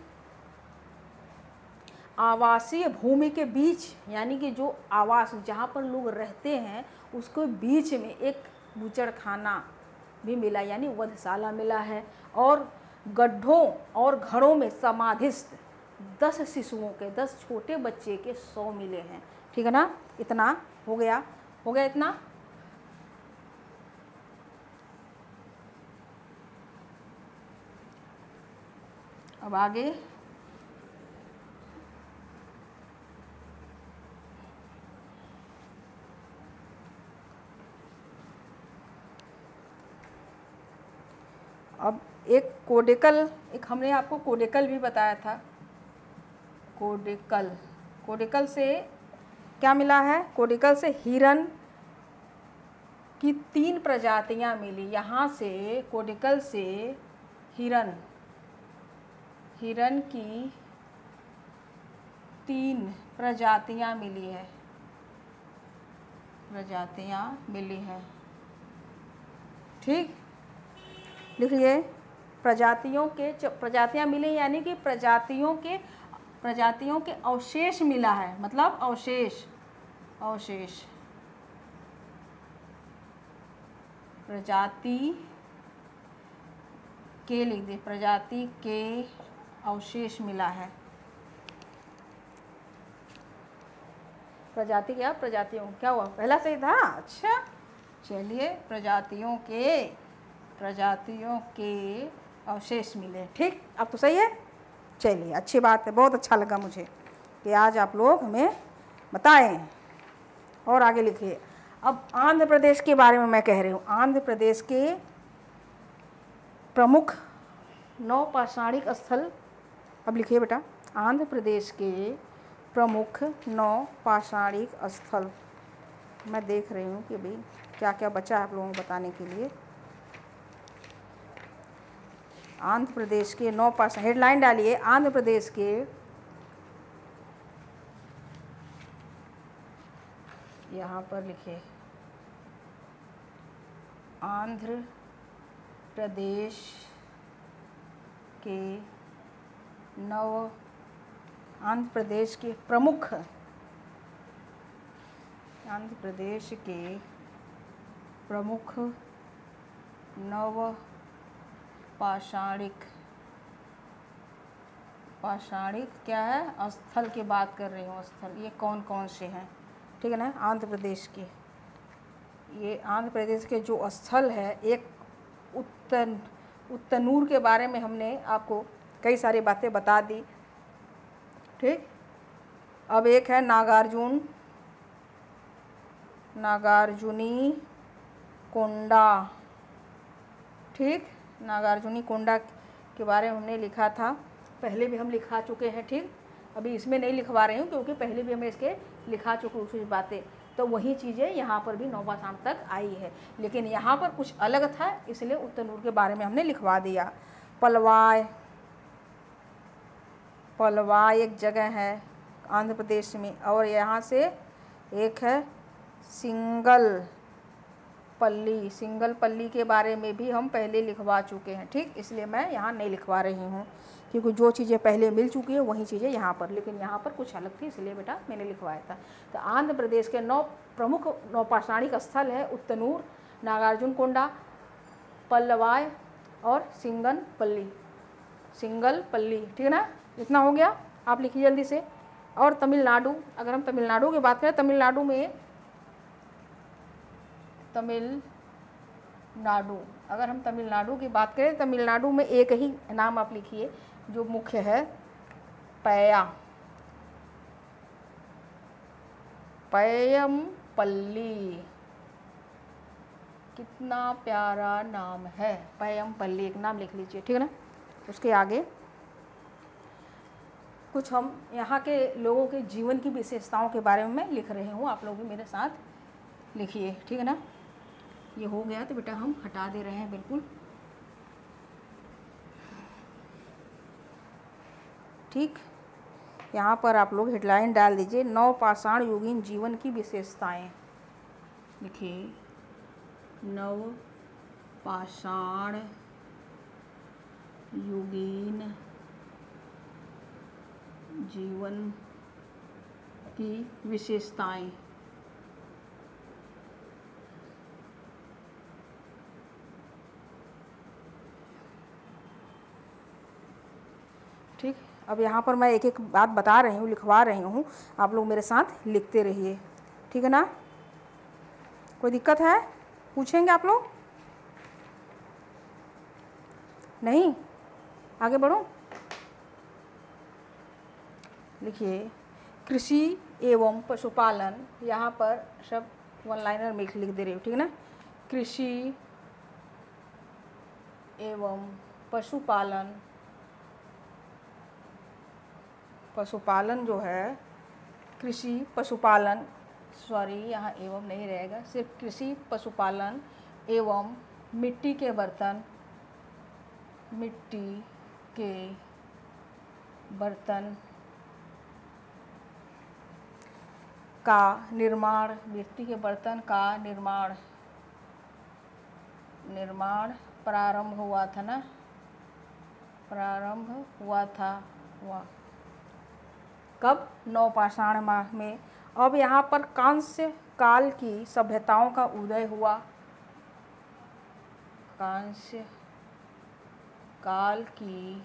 S1: आवासीय भूमि के बीच यानी कि जो आवास जहाँ पर लोग रहते हैं उसके बीच में एक बूचड़खाना भी मिला, यानी वधशाला मिला है। और गड्ढों और घरों में समाधिस्थ 10 शिशुओं के, 10 छोटे बच्चे के 100 मिले हैं। ठीक है ना, इतना हो गया इतना। अब आगे अब एक कोडेकल, एक हमने आपको कोडेकल भी बताया था। कोडेकल से क्या मिला है? कोडेकल से हिरन की 3 प्रजातियां मिली। यहाँ से कोडेकल से हिरन की 3 प्रजातियां मिली है, ठीक। लिखिए, प्रजातियां मिली, यानी कि प्रजातियों के अवशेष मिला है, मतलब अवशेष प्रजाति के, लिख दे, प्रजाति के अवशेष मिला है। प्रजातियों क्या हुआ? पहला सही था। अच्छा, चलिए, प्रजातियों के अवशेष मिले। ठीक, अब तो सही है। चलिए, अच्छी बात है, बहुत अच्छा लगा मुझे कि आज आप लोग हमें बताएं। और आगे लिखिए। अब आंध्र प्रदेश के बारे में मैं कह रही हूँ। आंध्र प्रदेश के प्रमुख नौपाषाणिक स्थल, अब लिखिए बेटा, आंध्र प्रदेश के प्रमुख नौपाषाणिक स्थल। मैं देख रही हूँ कि भाई क्या क्या बचा है आप लोगों को बताने के लिए। आंध्र प्रदेश के नौपाषाण, हेडलाइन डालिए, आंध्र प्रदेश के यहाँ पर लिखिए, आंध्र प्रदेश के प्रमुख नवपाषाणिक क्या है? स्थल की बात कर रही हूँ। स्थल ये कौन कौन से हैं? ठीक है ना, आंध्र प्रदेश के, ये आंध्र प्रदेश के जो स्थल है, एक उत्तनूर के बारे में हमने आपको कई सारी बातें बता दी। ठीक, अब एक है नागार्जुनी कोंडा। ठीक, नागार्जुनी कोंडा के बारे में हमने लिखा था, पहले भी हम लिखा चुके हैं। ठीक, अभी इसमें नहीं लिखवा रही हूँ क्योंकि पहले भी हमें इसके लिखा चुके कुछ बातें, तो वही चीज़ें यहाँ पर भी नौपाषाण तक आई है, लेकिन यहाँ पर कुछ अलग था, इसलिए उत्तनूर के बारे में हमने लिखवा दिया। पलवाय एक जगह है आंध्र प्रदेश में, और यहाँ से एक है सिंगलपल्ली के बारे में भी हम पहले लिखवा चुके हैं। ठीक, इसलिए मैं यहाँ नहीं लिखवा रही हूँ, क्योंकि जो चीज़ें पहले मिल चुकी है वही चीज़ें यहाँ पर, लेकिन यहाँ पर कुछ अलग थी, इसलिए बेटा मैंने लिखवाया था। तो आंध्र प्रदेश के 9 प्रमुख नौपाषाणिक स्थल है उत्तनूर, नागार्जुन कोंडा, पल्लवाय और सिंगलपल्ली। ठीक है ना, इतना हो गया, आप लिखिए जल्दी से। और तमिलनाडु, अगर हम तमिलनाडु की बात करें, अगर हम तमिलनाडु की बात करें, तमिलनाडु में एक ही नाम आप लिखिए जो मुख्य है, पय्यमपल्ली। कितना प्यारा नाम है, पय्यमपल्ली, एक नाम लिख लीजिए। ठीक है ना, उसके आगे कुछ हम यहाँ के लोगों के जीवन की विशेषताओं के बारे में मैं लिख रही हूँ, आप लोग भी मेरे साथ लिखिए। ठीक है ना, ये हो गया तो बेटा हम हटा दे रहे हैं बिल्कुल। ठीक, यहाँ पर आप लोग हेडलाइन डाल दीजिए, नवपाषाण युगीन जीवन की विशेषताएं। लिखिए, नवपाषाण युगीन जीवन की विशेषताएं। ठीक। अब यहाँ पर मैं एक एक बात बता रही हूँ, लिखवा रही हूँ, आप लोग मेरे साथ लिखते रहिए, ठीक है ना। कोई दिक्कत है, पूछेंगे आप लोग? नहीं, आगे बढ़ो। लिखिए कृषि एवं पशुपालन, यहाँ पर सब वन लाइनर में लिख दे रही हूँ, ठीक है ना। कृषि एवं पशुपालन, पशुपालन जो है, कृषि पशुपालन, सॉरी यहाँ एवं नहीं रहेगा, सिर्फ कृषि पशुपालन एवं मिट्टी के बर्तन, मिट्टी के बर्तन का निर्माण, मिट्टी के बर्तन का निर्माण प्रारंभ हुआ था ना, प्रारंभ हुआ था कब? नवपाषाण में। अब यहाँ पर कांस्य काल की सभ्यताओं का उदय हुआ, कांस्य काल की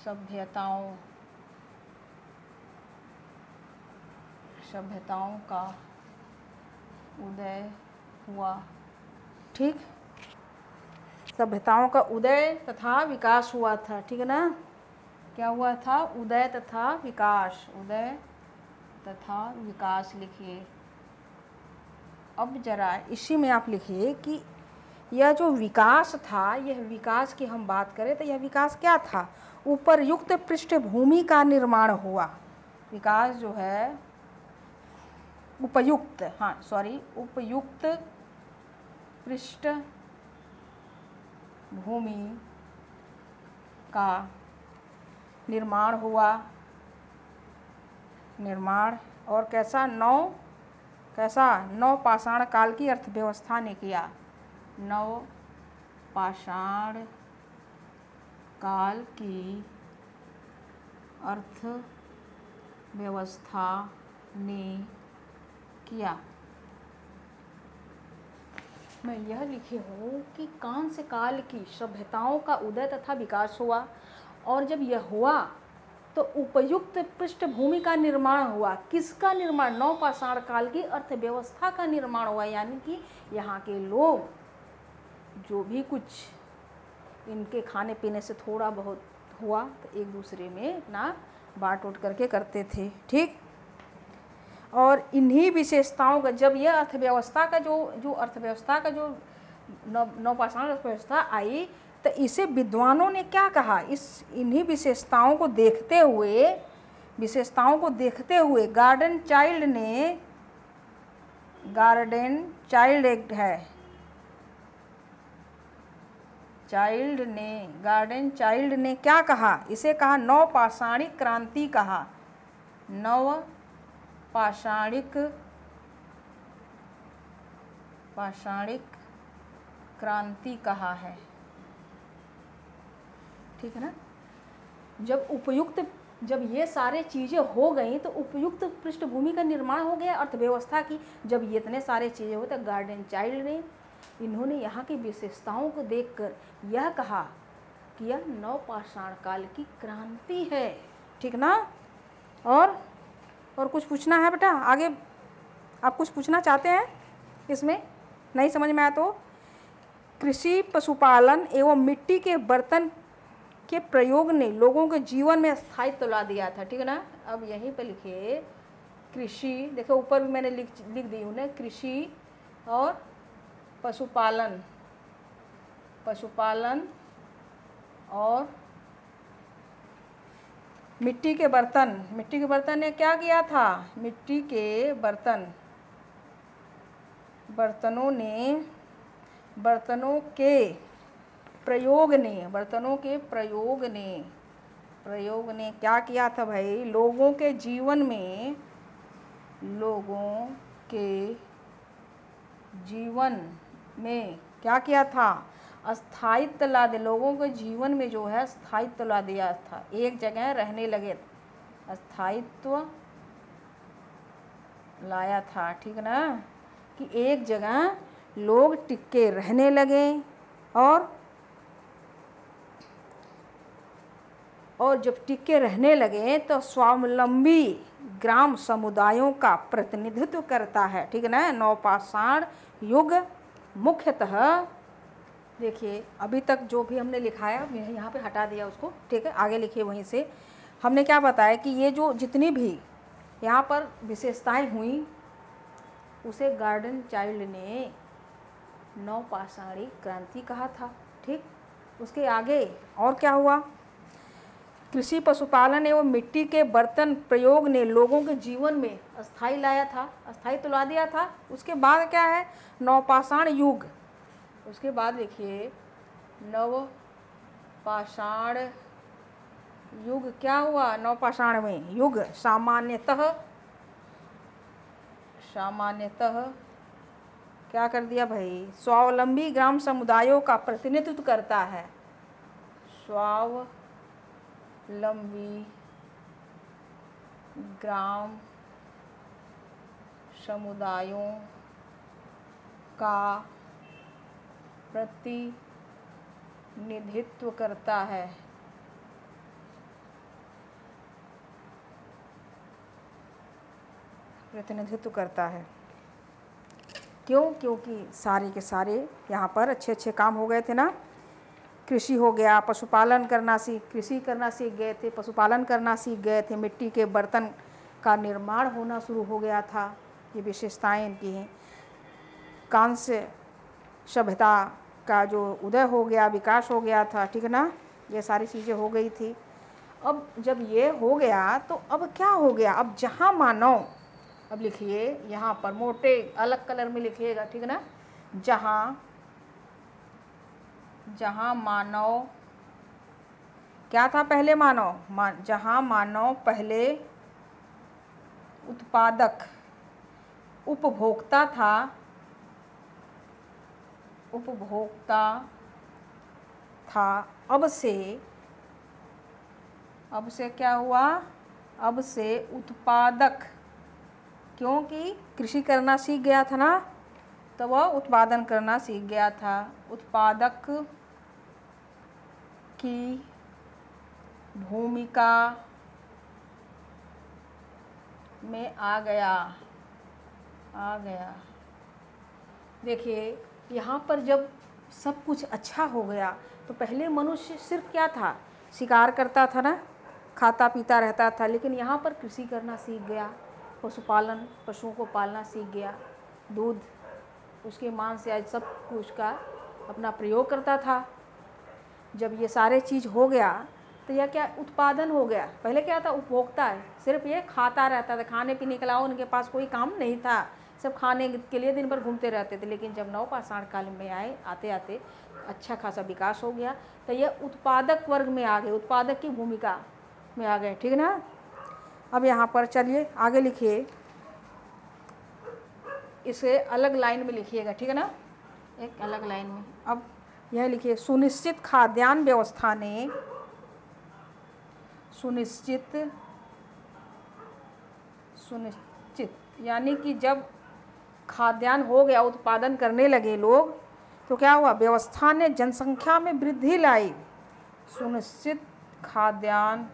S1: सभ्यताओं का उदय हुआ, ठीक। सभ्यताओं का उदय तथा विकास हुआ था, ठीक है ना। क्या हुआ था? उदय तथा विकास, उदय तथा विकास लिखिए। अब जरा इसी में आप लिखिए कि यह जो विकास था, यह विकास की हम बात करें तो यह विकास क्या था? उपयुक्त पृष्ठभूमि का निर्माण हुआ। विकास जो है उपयुक्त, हाँ सॉरी, उपयुक्त पृष्ठभूमि का निर्माण हुआ, निर्माण। और कैसा? नवपाषाण काल की अर्थव्यवस्था ने किया, नवपाषाण काल की अर्थव्यवस्था ने किया। मैं यह लिखी हूँ कि कांस्य काल की सभ्यताओं का उदय तथा विकास हुआ, और जब यह हुआ तो उपयुक्त पृष्ठभूमि का निर्माण हुआ। किसका निर्माण? नवपाषाण काल की अर्थव्यवस्था का निर्माण हुआ, यानी कि यहाँ के लोग जो भी कुछ इनके खाने पीने से थोड़ा बहुत हुआ तो एक दूसरे में ना बांट उठ करके करते थे, ठीक। और इन्हीं विशेषताओं का जब यह अर्थव्यवस्था का जो नवपाषाण अर्थव्यवस्था आई तो इसे विद्वानों ने क्या कहा? इन्हीं विशेषताओं को देखते हुए गार्डन चाइल्ड एक्ट है, गार्डन चाइल्ड ने क्या कहा? इसे कहा नवपाषाणिक क्रांति कहा, नवपाषाणिक क्रांति कहा है, ठीक है ना। जब ये सारे चीज़ें हो गई तो उपयुक्त पृष्ठभूमि का निर्माण हो गया अर्थव्यवस्था की। जब ये इतने सारे चीज़ें हुए तो गार्डन चाइल्ड ने, इन्होंने यहाँ की विशेषताओं को देखकर यह कहा कि यह नवपाषाण काल की क्रांति है, ठीक ना। और कुछ पूछना है बेटा? आगे आप कुछ पूछना चाहते हैं? इसमें नहीं समझ में आया तो? कृषि पशुपालन एवं मिट्टी के बर्तन के प्रयोग ने लोगों के जीवन में स्थायित्व ला दिया था, ठीक है ना। अब यहीं पर लिखिए कृषि, देखो ऊपर भी मैंने लिख दी हूँ ना, कृषि और पशुपालन और मिट्टी के बर्तन ने क्या किया था? मिट्टी के बर्तनों के प्रयोग ने क्या किया था भाई? लोगों के जीवन में क्या किया था? स्थायित्व ला दे, लोगों के जीवन में जो है स्थायित्व ला दिया था, एक जगह रहने लगे, स्थायित्व लाया था, ठीक ना, कि एक जगह लोग टिके रहने लगे और और जब टिके रहने लगे तो स्वावलंबी ग्राम समुदायों का प्रतिनिधित्व करता है, ठीक है ना। नवपाषाण युग मुख्यतः, देखिए अभी तक जो भी हमने लिखाया मैं यहाँ पे हटा दिया उसको, ठीक है, आगे लिखिए। वहीं से हमने क्या बताया कि ये जो जितनी भी यहाँ पर विशेषताएं हुई उसे गार्डन चाइल्ड ने नवपाषाणी क्रांति कहा था, ठीक। उसके आगे और क्या हुआ, कृषि पशुपालन एवं मिट्टी के बर्तन प्रयोग ने लोगों के जीवन में अस्थाई लाया था, अस्थाई तो ला दिया था। उसके बाद क्या है, नवपाषाण युग। उसके बाद देखिए नवपाषाण युग क्या हुआ, नवपाषाण में युग सामान्यतः क्या कर दिया भाई, स्वावलंबी ग्राम समुदायों का प्रतिनिधित्व करता है। स्वावलंबी ग्राम समुदायों का प्रतिनिधित्व करता है। प्रतिनिधित्व करता है क्यों, क्योंकि सारे के सारे यहाँ पर अच्छे अच्छे काम हो गए थे ना। कृषि हो गया, पशुपालन करना कृषि करना सीख गए थे, पशुपालन करना सीख गए थे, मिट्टी के बर्तन का निर्माण होना शुरू हो गया था। ये विशेषताएं इनकी हैं। कांस्य सभ्यता का जो उदय हो गया, विकास हो गया था, ठीक है ना। ये सारी चीज़ें हो गई थी। अब जब ये हो गया तो अब क्या हो गया, अब जहाँ मानव, अब लिखिए यहाँ पर मोटे अलग कलर में लिखिएगा, ठीक है ना। जहाँ मानव क्या था पहले, जहाँ मानव पहले उत्पादक उपभोक्ता था, अब से क्या हुआ, अब से उत्पादक, क्योंकि कृषि करना सीख गया था ना, तो वह उत्पादन करना सीख गया था। उत्पादक की भूमिका में आ गया। देखिए यहाँ पर जब सब कुछ अच्छा हो गया तो पहले मनुष्य सिर्फ क्या था, शिकार करता था ना, खाता पीता रहता था। लेकिन यहाँ पर कृषि करना सीख गया, पशुपालन, पशुओं को पालना सीख गया, दूध, उसके मांस आज सब कुछ का अपना प्रयोग करता था। जब ये सारे चीज़ हो गया तो यह क्या, उत्पादन हो गया। पहले क्या था, उपभोक्ता है, सिर्फ ये खाता रहता था, खाने पीने के अलावा उनके पास कोई काम नहीं था, सब खाने के लिए दिन भर घूमते रहते थे। लेकिन जब नवपाषाण काल में आते आते अच्छा खासा विकास हो गया तो यह उत्पादक वर्ग में आ गए, उत्पादक की भूमिका में आ गए, ठीक है ना। अब यहाँ पर चलिए आगे लिखिए, इसे अलग लाइन में लिखिएगा, ठीक है ना, एक अलग लाइन में। अब यह लिखिए, सुनिश्चित खाद्यान्न व्यवस्था ने, सुनिश्चित यानी कि जब खाद्यान्न हो गया, उत्पादन करने लगे लोग, तो क्या हुआ, व्यवस्था ने जनसंख्या में वृद्धि लाई। सुनिश्चित खाद्यान्न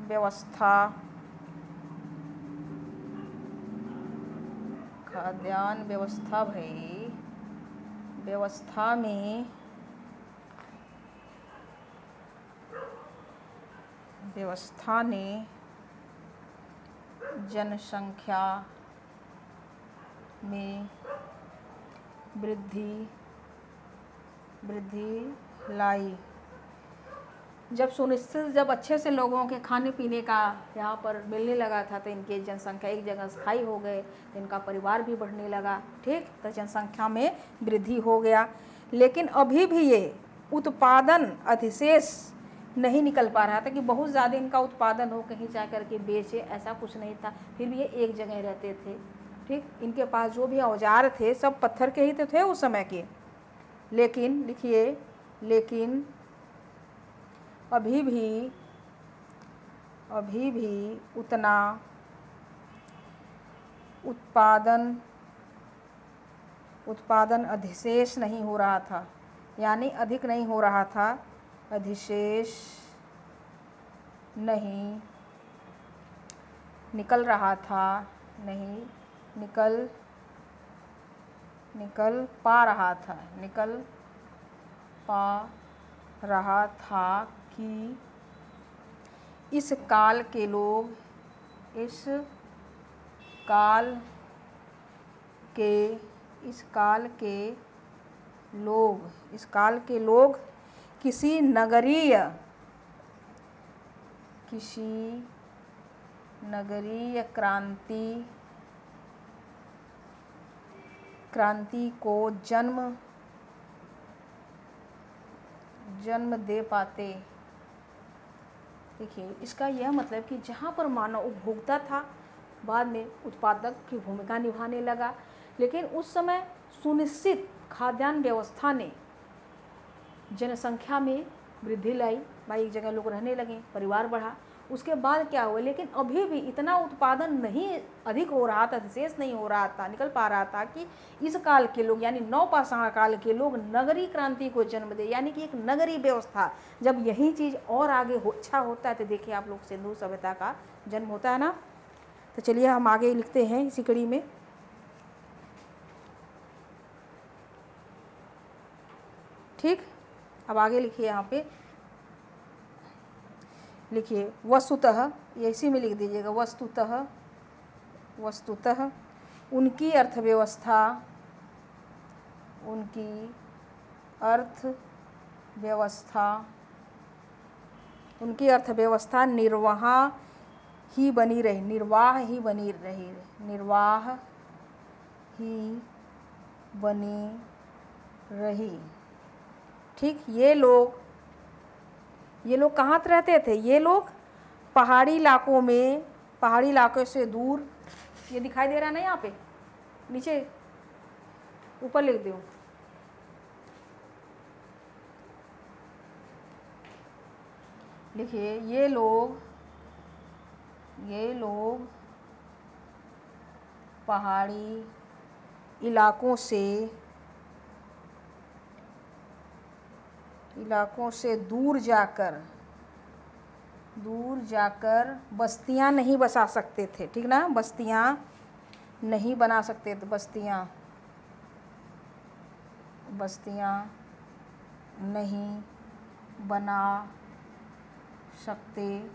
S1: व्यवस्था, भाई व्यवस्था में, व्यवस्था ने जनसंख्या में वृद्धि लाई। जब अच्छे से लोगों के खाने पीने का यहाँ पर मिलने लगा था तो इनकी जनसंख्या एक जगह स्थायी हो गए, इनका परिवार भी बढ़ने लगा, ठीक, तो जनसंख्या में वृद्धि हो गया। लेकिन अभी भी ये उत्पादन अधिशेष नहीं निकल पा रहा था कि बहुत ज़्यादा इनका उत्पादन हो, कहीं जा कर के बेचे, ऐसा कुछ नहीं था। फिर भी ये एक जगह रहते थे, ठीक। इनके पास जो भी औजार थे सब पत्थर के ही तो थे उस समय के। लेकिन लिखिए, लेकिन अभी भी उतना उत्पादन अधिशेष नहीं हो रहा था, यानी अधिक नहीं हो रहा था, अधिशेष नहीं निकल रहा था, नहीं निकल पा रहा था, निकल पा रहा था कि इस काल के लोग, इस काल के लोग किसी नगरीय क्रांति को जन्म दे पाते। देखिए, इसका यह मतलब कि जहाँ पर मानव उपभोक्ता था, बाद में उत्पादक की भूमिका निभाने लगा, लेकिन उस समय सुनिश्चित खाद्यान्न व्यवस्था ने जनसंख्या में वृद्धि लाई, भाई एक जगह लोग रहने लगे, परिवार बढ़ा। उसके बाद क्या हुआ, लेकिन अभी भी इतना उत्पादन नहीं अधिक हो रहा था, विशेष नहीं हो रहा था, निकल पा रहा था कि इस काल के लोग यानी नवपाषाण काल के लोग नगरीय क्रांति को जन्म दे, यानी कि एक नगरीय व्यवस्था। जब यही चीज़ और आगे अच्छा होता है तो देखिए आप लोग, सिंधु सभ्यता का जन्म होता है ना। तो चलिए हम आगे लिखते हैं इसी कड़ी में। ठीक, अब आगे लिखिए, यहाँ पे लिखिए वस्तुतः, ये इसी में लिख दीजिएगा, वस्तुतः उनकी अर्थव्यवस्था निर्वाह ही बनी रही। ठीक, ये लोग कहाँ रहते थे? ये लोग पहाड़ी इलाकों से दूर, ये दिखाई दे रहा है ना, यहाँ पे नीचे ऊपर लिख दो, लिखिए ये लोग पहाड़ी इलाकों से दूर जाकर बस्तियां नहीं बसा सकते थे। ठीक ना, बस्तियां नहीं बना सकते थे, बस्तियां नहीं बना सकते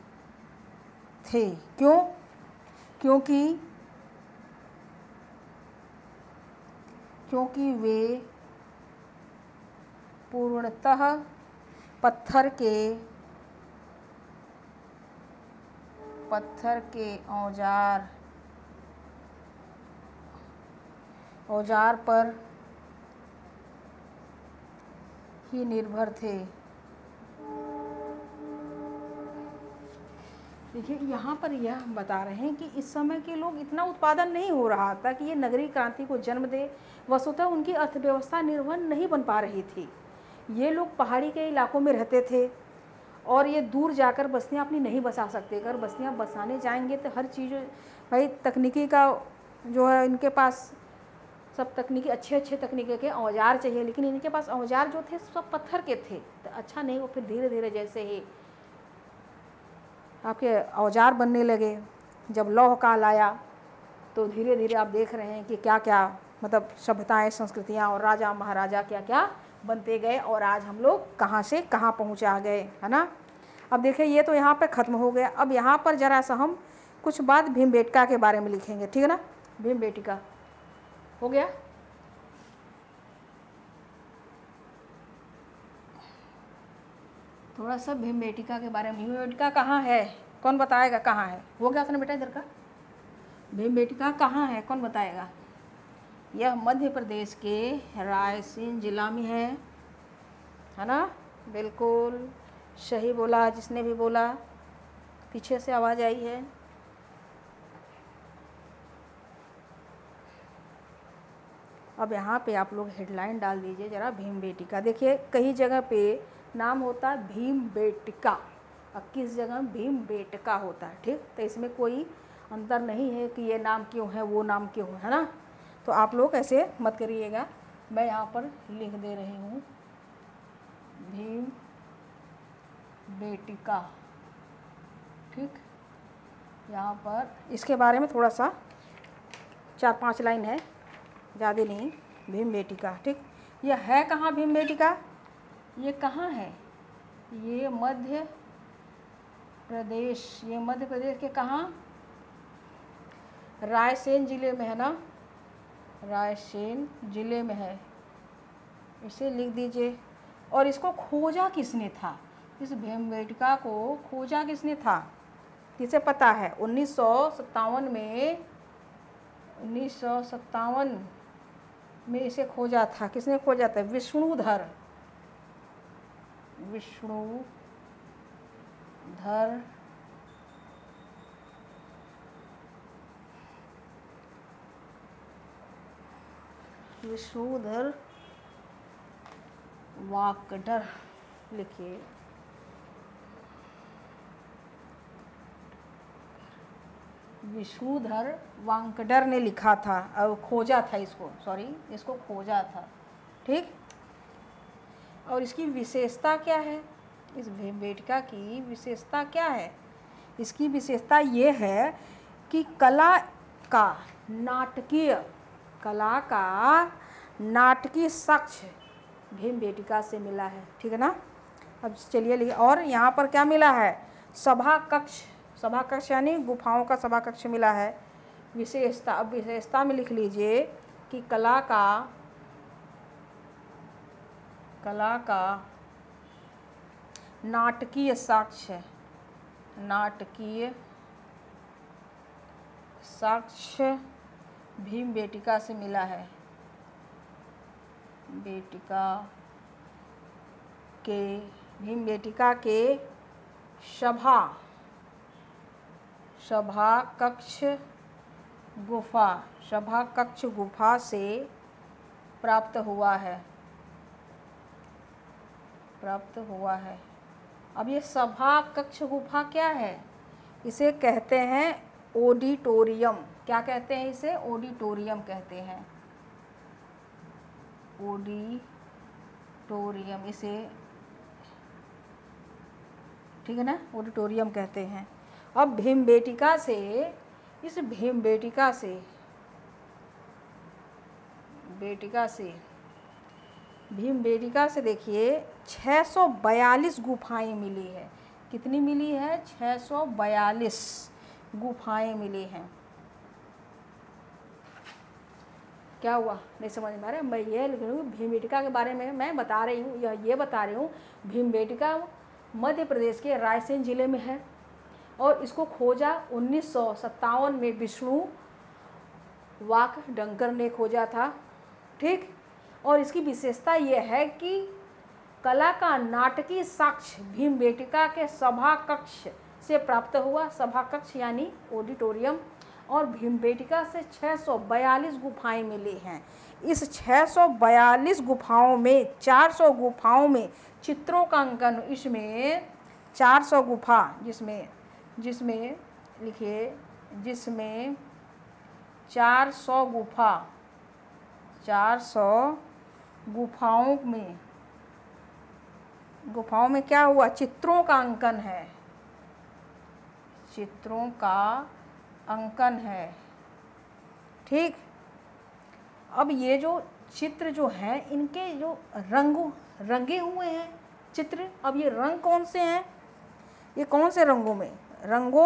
S1: थे। क्यों? क्योंकि वे पूर्णतः पत्थर के औजार पर ही निर्भर थे। देखिए, यहाँ पर यह बता रहे हैं कि इस समय के लोग इतना उत्पादन नहीं हो रहा था कि ये नगरीय क्रांति को जन्म दे। वस्तुतः उनकी अर्थव्यवस्था निर्भर नहीं बन पा रही थी। ये लोग पहाड़ी के इलाकों में रहते थे और ये दूर जाकर बस्तियाँ अपनी नहीं बसा सकते। अगर बस्तियाँ बसाने जाएंगे तो हर चीज़, भाई तकनीकी का जो है, इनके पास सब तकनीकी अच्छे तकनीकी के औजार चाहिए, लेकिन इनके पास औजार जो थे सब पत्थर के थे, तो अच्छा नहीं। वो फिर धीरे धीरे जैसे ही आपके औजार बनने लगे, जब लौह काल आया तो धीरे धीरे आप देख रहे हैं कि क्या क्या मतलब सभ्यताएं, संस्कृतियां और राजा महाराजा क्या क्या बनते गए, और आज हम लोग कहाँ से कहाँ पहुँचा गए, है ना। अब देखिए, ये तो यहाँ पे ख़त्म हो गया। अब यहाँ पर ज़रा सा हम कुछ बात भीमबेटका के बारे में लिखेंगे, ठीक है ना। भीमबेटका हो गया। थोड़ा सा भीमबेटका के बारे में। भीमबेटका कहाँ है, कौन बताएगा? कहाँ है? हो गया आपने बेटा इधर का। भीमबेटका कहाँ है, कौन बताएगा? यह मध्य प्रदेश के रायसेन जिला में है ना। बिल्कुल सही बोला जिसने भी बोला। पीछे से आवाज़ आई है। अब यहाँ पे आप लोग हेडलाइन डाल दीजिए ज़रा, भीमबेटका। देखिए, कई जगह पे नाम होता है भीमबेटका, अब किस जगह भीमबेटका होता है। ठीक, तो इसमें कोई अंतर नहीं है कि ये नाम क्यों है, वो नाम क्यों है ना। तो आप लोग ऐसे मत करिएगा। मैं यहाँ पर लिख दे रही हूँ भीमबेटका। ठीक, यहाँ पर इसके बारे में थोड़ा सा 4-5 लाइन है, ज़्यादा नहीं। भीमबेटका, ठीक, यह है कहाँ भीमबेटका? ये कहाँ है? ये मध्य प्रदेश, ये मध्य प्रदेश के कहाँ? रायसेन जिले में है ना, रायसेन जिले में है, इसे लिख दीजिए। और इसको खोजा किसने था? इस भीमबेटका को खोजा किसने था? किसे पता है? 1957 में इसे खोजा था। किसने खोजा था? विष्णुधर वांकडर, लिखिए। विष्णुधर वांकडर ने लिखा था, और खोजा था इसको, इसको खोजा था, ठीक। और इसकी विशेषता क्या है? इस भीमबेटका की विशेषता क्या है? इसकी विशेषता ये है कि कला का नाटकीय साक्ष्य भीमबेटका से मिला है, ठीक है ना। अब चलिए लिखिए। और यहाँ पर क्या मिला है? सभा कक्ष यानी गुफाओं का सभा कक्ष मिला है। विशेषता, अब विशेषता में लिख लीजिए कि कला का नाटकीय साक्ष्य भीमबेटका से मिला है। भीमबेटका के सभा कक्ष गुफा से प्राप्त हुआ है। अब ये सभा कक्ष गुफा क्या है? इसे कहते हैं ऑडिटोरियम। क्या कहते हैं इसे? ऑडिटोरियम कहते हैं। ऑडिटोरियम इसे, ठीक है ना, ऑडिटोरियम कहते हैं। अब भीमबेटका से देखिए 642 गुफाएं मिली है। कितनी मिली है? 642 गुफाएं मिली हैं। क्या हुआ? नहीं समझ में आ रहा है? मैं ये लिख रही हूँ, भीमबेटका के बारे में मैं बता रही हूँ, ये बता रही हूँ। भीमबेटका मध्य प्रदेश के रायसेन जिले में है, और इसको खोजा 1957 में विष्णु वांकडर ने खोजा था, ठीक। और इसकी विशेषता ये है कि कला का नाटकीय साक्ष्य भीमबेटका के सभा कक्ष से प्राप्त हुआ। सभा कक्ष यानी ऑडिटोरियम। और भीमबेटका से 642 गुफाएं मिली हैं। इस 642 गुफाओं में 400 गुफाओं में चित्रों का अंकन, इसमें 400 गुफा, जिसमें लिखिए, जिसमें 400 गुफाओं में क्या हुआ? चित्रों का अंकन है, ठीक। अब ये जो चित्र जो हैं, इनके जो रंगे हुए हैं चित्र, अब ये रंग कौन से हैं? ये कौन से रंगों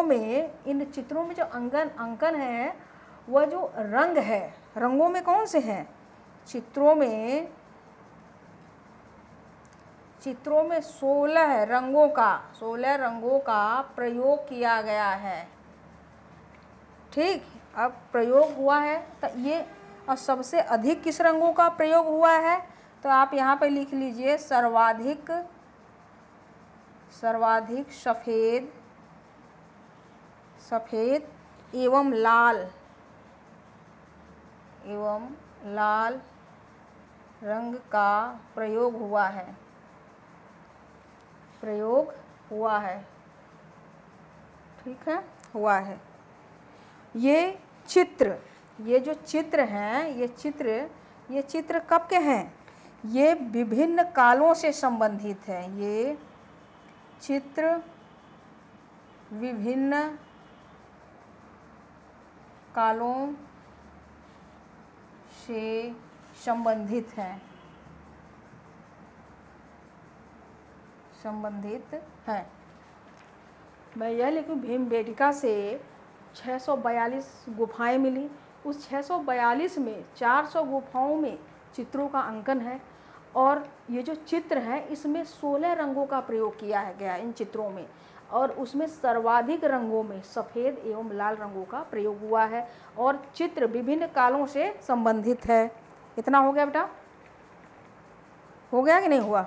S1: में इन चित्रों में जो अंकन है, वह जो रंग है, रंगों में कौन से हैं? चित्रों में 16 रंगों का प्रयोग किया गया है, ठीक। अब प्रयोग हुआ है तो ये, और सबसे अधिक किस रंगों का प्रयोग हुआ है? तो आप यहाँ पर लिख लीजिए, सर्वाधिक सफ़ेद एवं लाल रंग का प्रयोग हुआ है, ठीक है, हुआ है। ये जो चित्र हैं, ये चित्र कब के हैं? ये विभिन्न कालों से संबंधित हैं। ये चित्र विभिन्न कालों से संबंधित है, मैं यह लिखूँ, भीमबेटका से 642 गुफाएं मिली। उस 642 में 400 गुफाओं में चित्रों का अंकन है और ये जो चित्र हैं इसमें 16 रंगों का प्रयोग किया गया इन चित्रों में, और उसमें सर्वाधिक रंगों में सफ़ेद एवं लाल रंगों का प्रयोग हुआ है और चित्र विभिन्न कालों से संबंधित है। इतना हो गया बेटा? हो गया कि नहीं हुआ?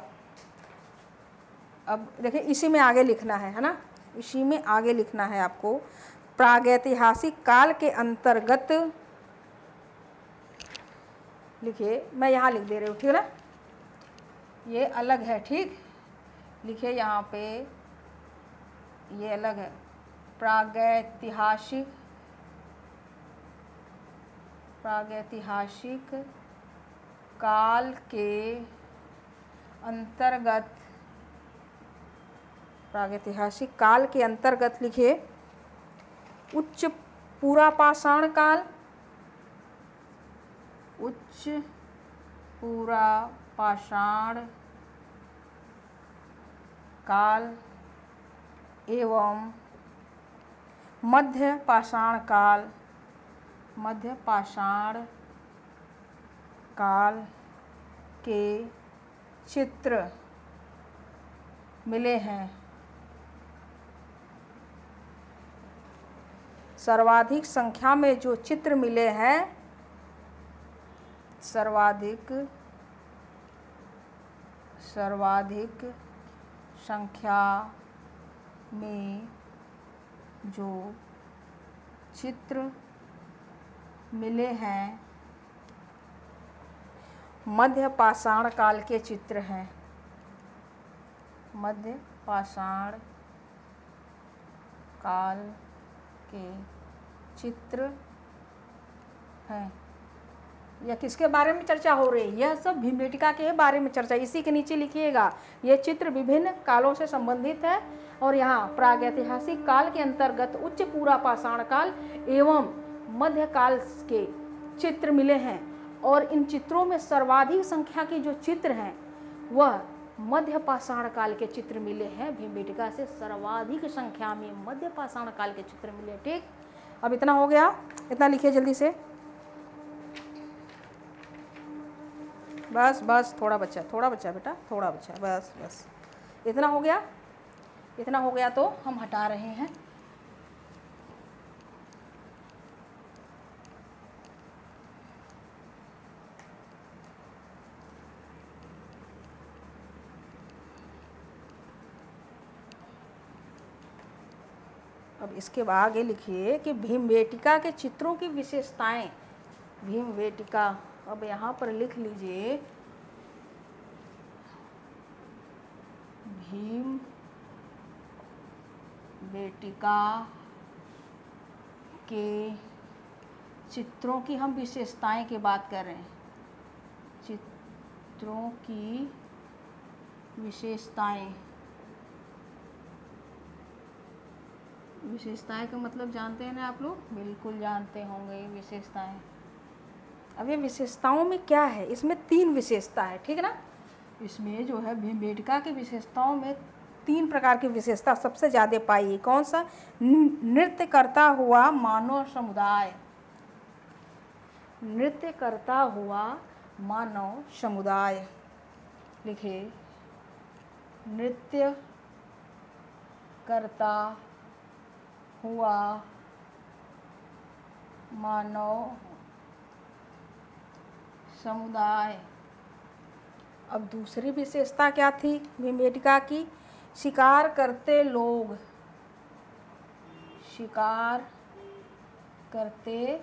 S1: अब देखिए इसी में आगे लिखना है ना, इसी में आगे लिखना है आपको। प्रागैतिहासिक काल के अंतर्गत लिखिए, मैं यहाँ लिख दे रही हूँ, ठीक है ना, ये अलग है, ठीक, लिखिए यहाँ पे, ये अलग है। प्रागैतिहासिक काल के अंतर्गत, प्रागैतिहासिक काल के अंतर्गत लिखिए उच्च पुरापाषाण काल, उच्च पुरापाषाण काल एवं मध्य पाषाण काल, मध्य पाषाण काल के चित्र मिले हैं। सर्वाधिक संख्या में जो चित्र मिले हैं, सर्वाधिक संख्या में जो चित्र मिले हैं मध्य पाषाण काल के चित्र हैं, मध्य पाषाण काल के चित्र हैं। यह किसके बारे में चर्चा हो रही है? यह सब भीमबेटका के बारे में चर्चा। इसी के नीचे लिखिएगा, यह चित्र विभिन्न कालों से संबंधित है और यहाँ प्रागैतिहासिक काल के अंतर्गत उच्च पुरापाषाण काल एवं मध्यकाल के चित्र मिले हैं और इन चित्रों में सर्वाधिक संख्या के जो चित्र हैं वह मध्य पाषाण काल के चित्र मिले हैं। भीमबेटका से सर्वाधिक संख्या में मध्य पाषाण काल के चित्र मिले। ठीक, अब इतना हो गया, इतना लिखिए जल्दी से। बस बस, थोड़ा बच्चा बेटा, थोड़ा बच्चा, बस बस, इतना हो गया। इतना हो गया तो हम हटा रहे हैं। अब इसके बाद आगे लिखिए कि भीमबेटका के चित्रों की विशेषताएं। भीमबेटका, अब यहाँ पर लिख लीजिए भीमबेटका के चित्रों की हम विशेषताएं की बात कर रहे हैं। चित्रों की विशेषताएं का मतलब जानते हैं ना आप लोग? बिल्कुल जानते होंगे विशेषताएं। अब ये विशेषताओं में क्या है? इसमें 3 विशेषता है, ठीक है ना। इसमें जो है भीमबेटका की विशेषताओं में 3 प्रकार की विशेषता सबसे ज़्यादा पाई है। कौन सा? नृत्य करता हुआ मानव समुदाय, नृत्य करता हुआ मानव समुदाय। लिखिए, नृत्य करता हुआ मानव समुदाय। अब दूसरी विशेषता क्या थी भीमबेटका की? शिकार करते लोग, शिकार करते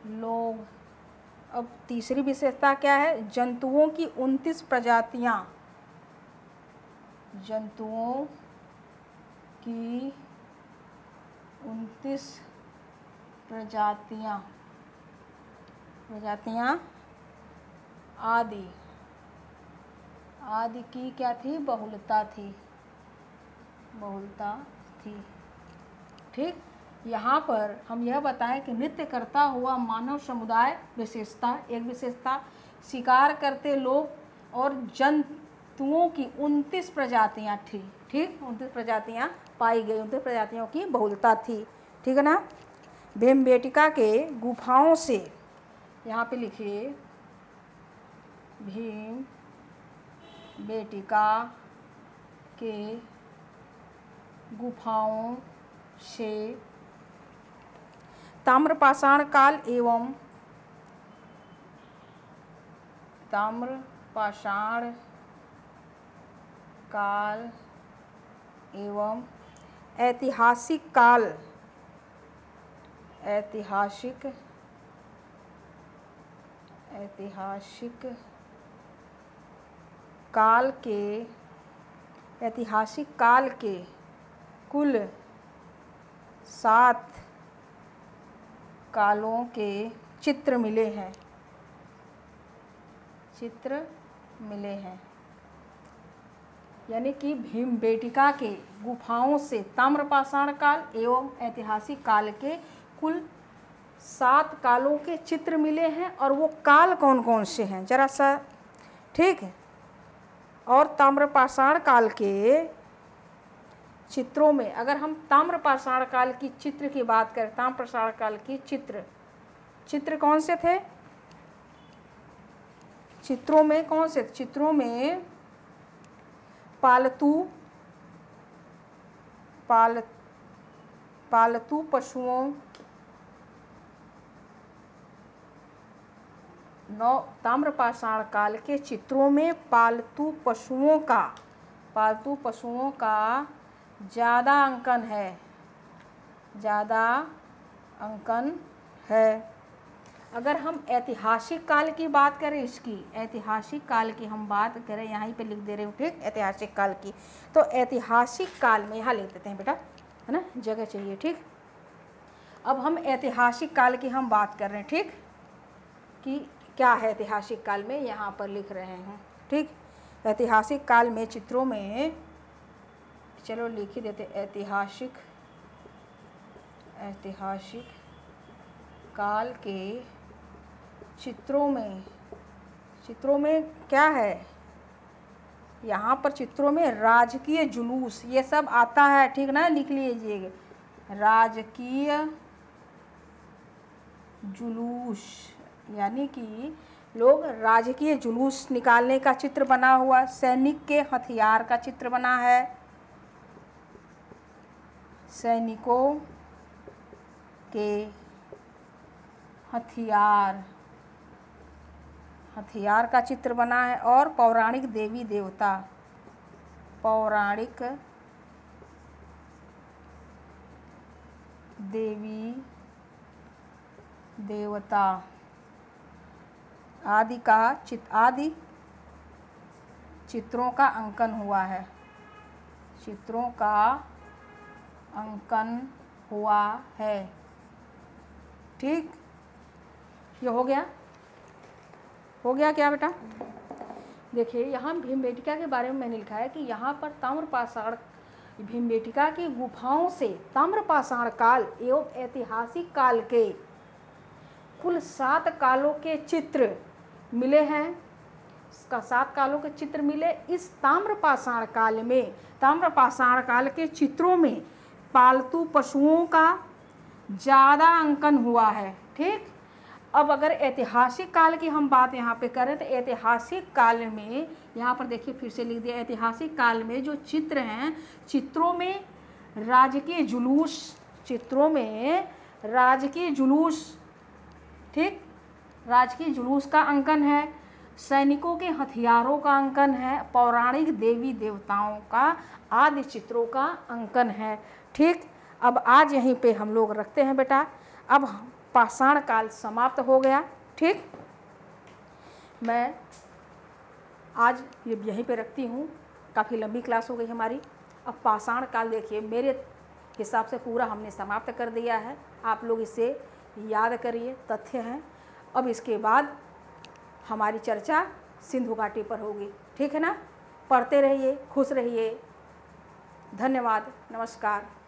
S1: लोग। अब तीसरी विशेषता क्या है? जंतुओं की 29 प्रजातियां, जंतुओं की 29 प्रजातियां आदि की क्या थी? बहुलता थी। ठीक, यहाँ पर हम यह बताएं कि नृत्य करता हुआ मानव समुदाय विशेषता, एक विशेषता, शिकार करते लोग और जंतुओं की 29 प्रजातियाँ थी। ठीक, 29 प्रजातियाँ पाई गई, 29 प्रजातियों की बहुलता थी। ठीक है ना। भीमबेटका के गुफाओं से, यहाँ पे लिखिए भीमबेटका के गुफाओं से ताम्रपाषाण काल एवं ऐतिहासिक काल के कुल 7 कालों के चित्र मिले हैं। यानी कि भीमबेटका के गुफाओं से ताम्रपाषाण काल एवं ऐतिहासिक काल के कुल 7 कालों के चित्र मिले हैं। और वो काल कौन कौन से हैं जरा सा, ठीक है। और ताम्रपाषाण काल के चित्रों में, अगर हम ताम्रपाषाण काल की चित्र की बात करें, ताम्रपाषाण काल की चित्र कौन से थे? चित्रों में कौन से? चित्रों में पालतू पशुओं, ताम्रपाषाण काल के चित्रों में पालतू पशुओं का ज़्यादा अंकन है। अगर हम ऐतिहासिक काल की बात करें, इसकी ऐतिहासिक काल की हम बात करें, यहाँ पे लिख दे रहे हूँ, ठीक, ऐतिहासिक काल की। तो ऐतिहासिक काल में यहाँ लिख देते हैं बेटा, है ना, जगह चाहिए। ठीक, अब हम ऐतिहासिक काल की हम बात कर रहे हैं, ठीक, कि क्या है ऐतिहासिक काल में, यहाँ पर लिख रहे हैं। ठीक, ऐतिहासिक काल में चित्रों में, चलो लिख ही देते, ऐतिहासिक काल के चित्रों में क्या है? यहाँ पर चित्रों में राजकीय जुलूस, ये सब आता है, ठीक ना, लिख लीजिएगा, राजकीय जुलूस, यानी कि लोग राजकीय जुलूस निकालने का चित्र बना हुआ, सैनिक के हथियार का चित्र बना है, सैनिकों के हथियार का चित्र बना है, और पौराणिक देवी देवता आदि चित्रों का अंकन हुआ है। ठीक, ये हो गया क्या बेटा? देखिए, यहाँ भीमबेटका के बारे में मैंने लिखा है कि यहाँ पर ताम्रपाषाण, भीमबेटका की गुफाओं से ताम्रपाषाण काल एवं ऐतिहासिक काल के कुल 7 कालों के चित्र मिले हैं। इसका 7 कालों के चित्र मिले। इस ताम्रपाषाण काल के चित्रों में पालतू पशुओं का ज़्यादा अंकन हुआ है। ठीक, अब अगर ऐतिहासिक काल की हम बात यहाँ पे करें तो ऐतिहासिक काल में, यहाँ पर देखिए फिर से लिख दिया, ऐतिहासिक काल में जो चित्र हैं, चित्रों में राजकीय जुलूस, ठीक, राजकीय जुलूस का अंकन है, सैनिकों के हथियारों का अंकन है, पौराणिक देवी देवताओं का आदि चित्रों का अंकन है। ठीक, अब आज यहीं पे हम लोग रखते हैं बेटा। अब पाषाण काल समाप्त हो गया। ठीक, मैं आज ये यहीं पे रखती हूँ, काफ़ी लंबी क्लास हो गई हमारी। अब पाषाण काल देखिए, मेरे हिसाब से पूरा हमने समाप्त कर दिया है। आप लोग इसे याद करिए, तथ्य हैं। अब इसके बाद हमारी चर्चा सिंधु घाटी पर होगी। ठीक है ना, पढ़ते रहिए, खुश रहिए। धन्यवाद, नमस्कार।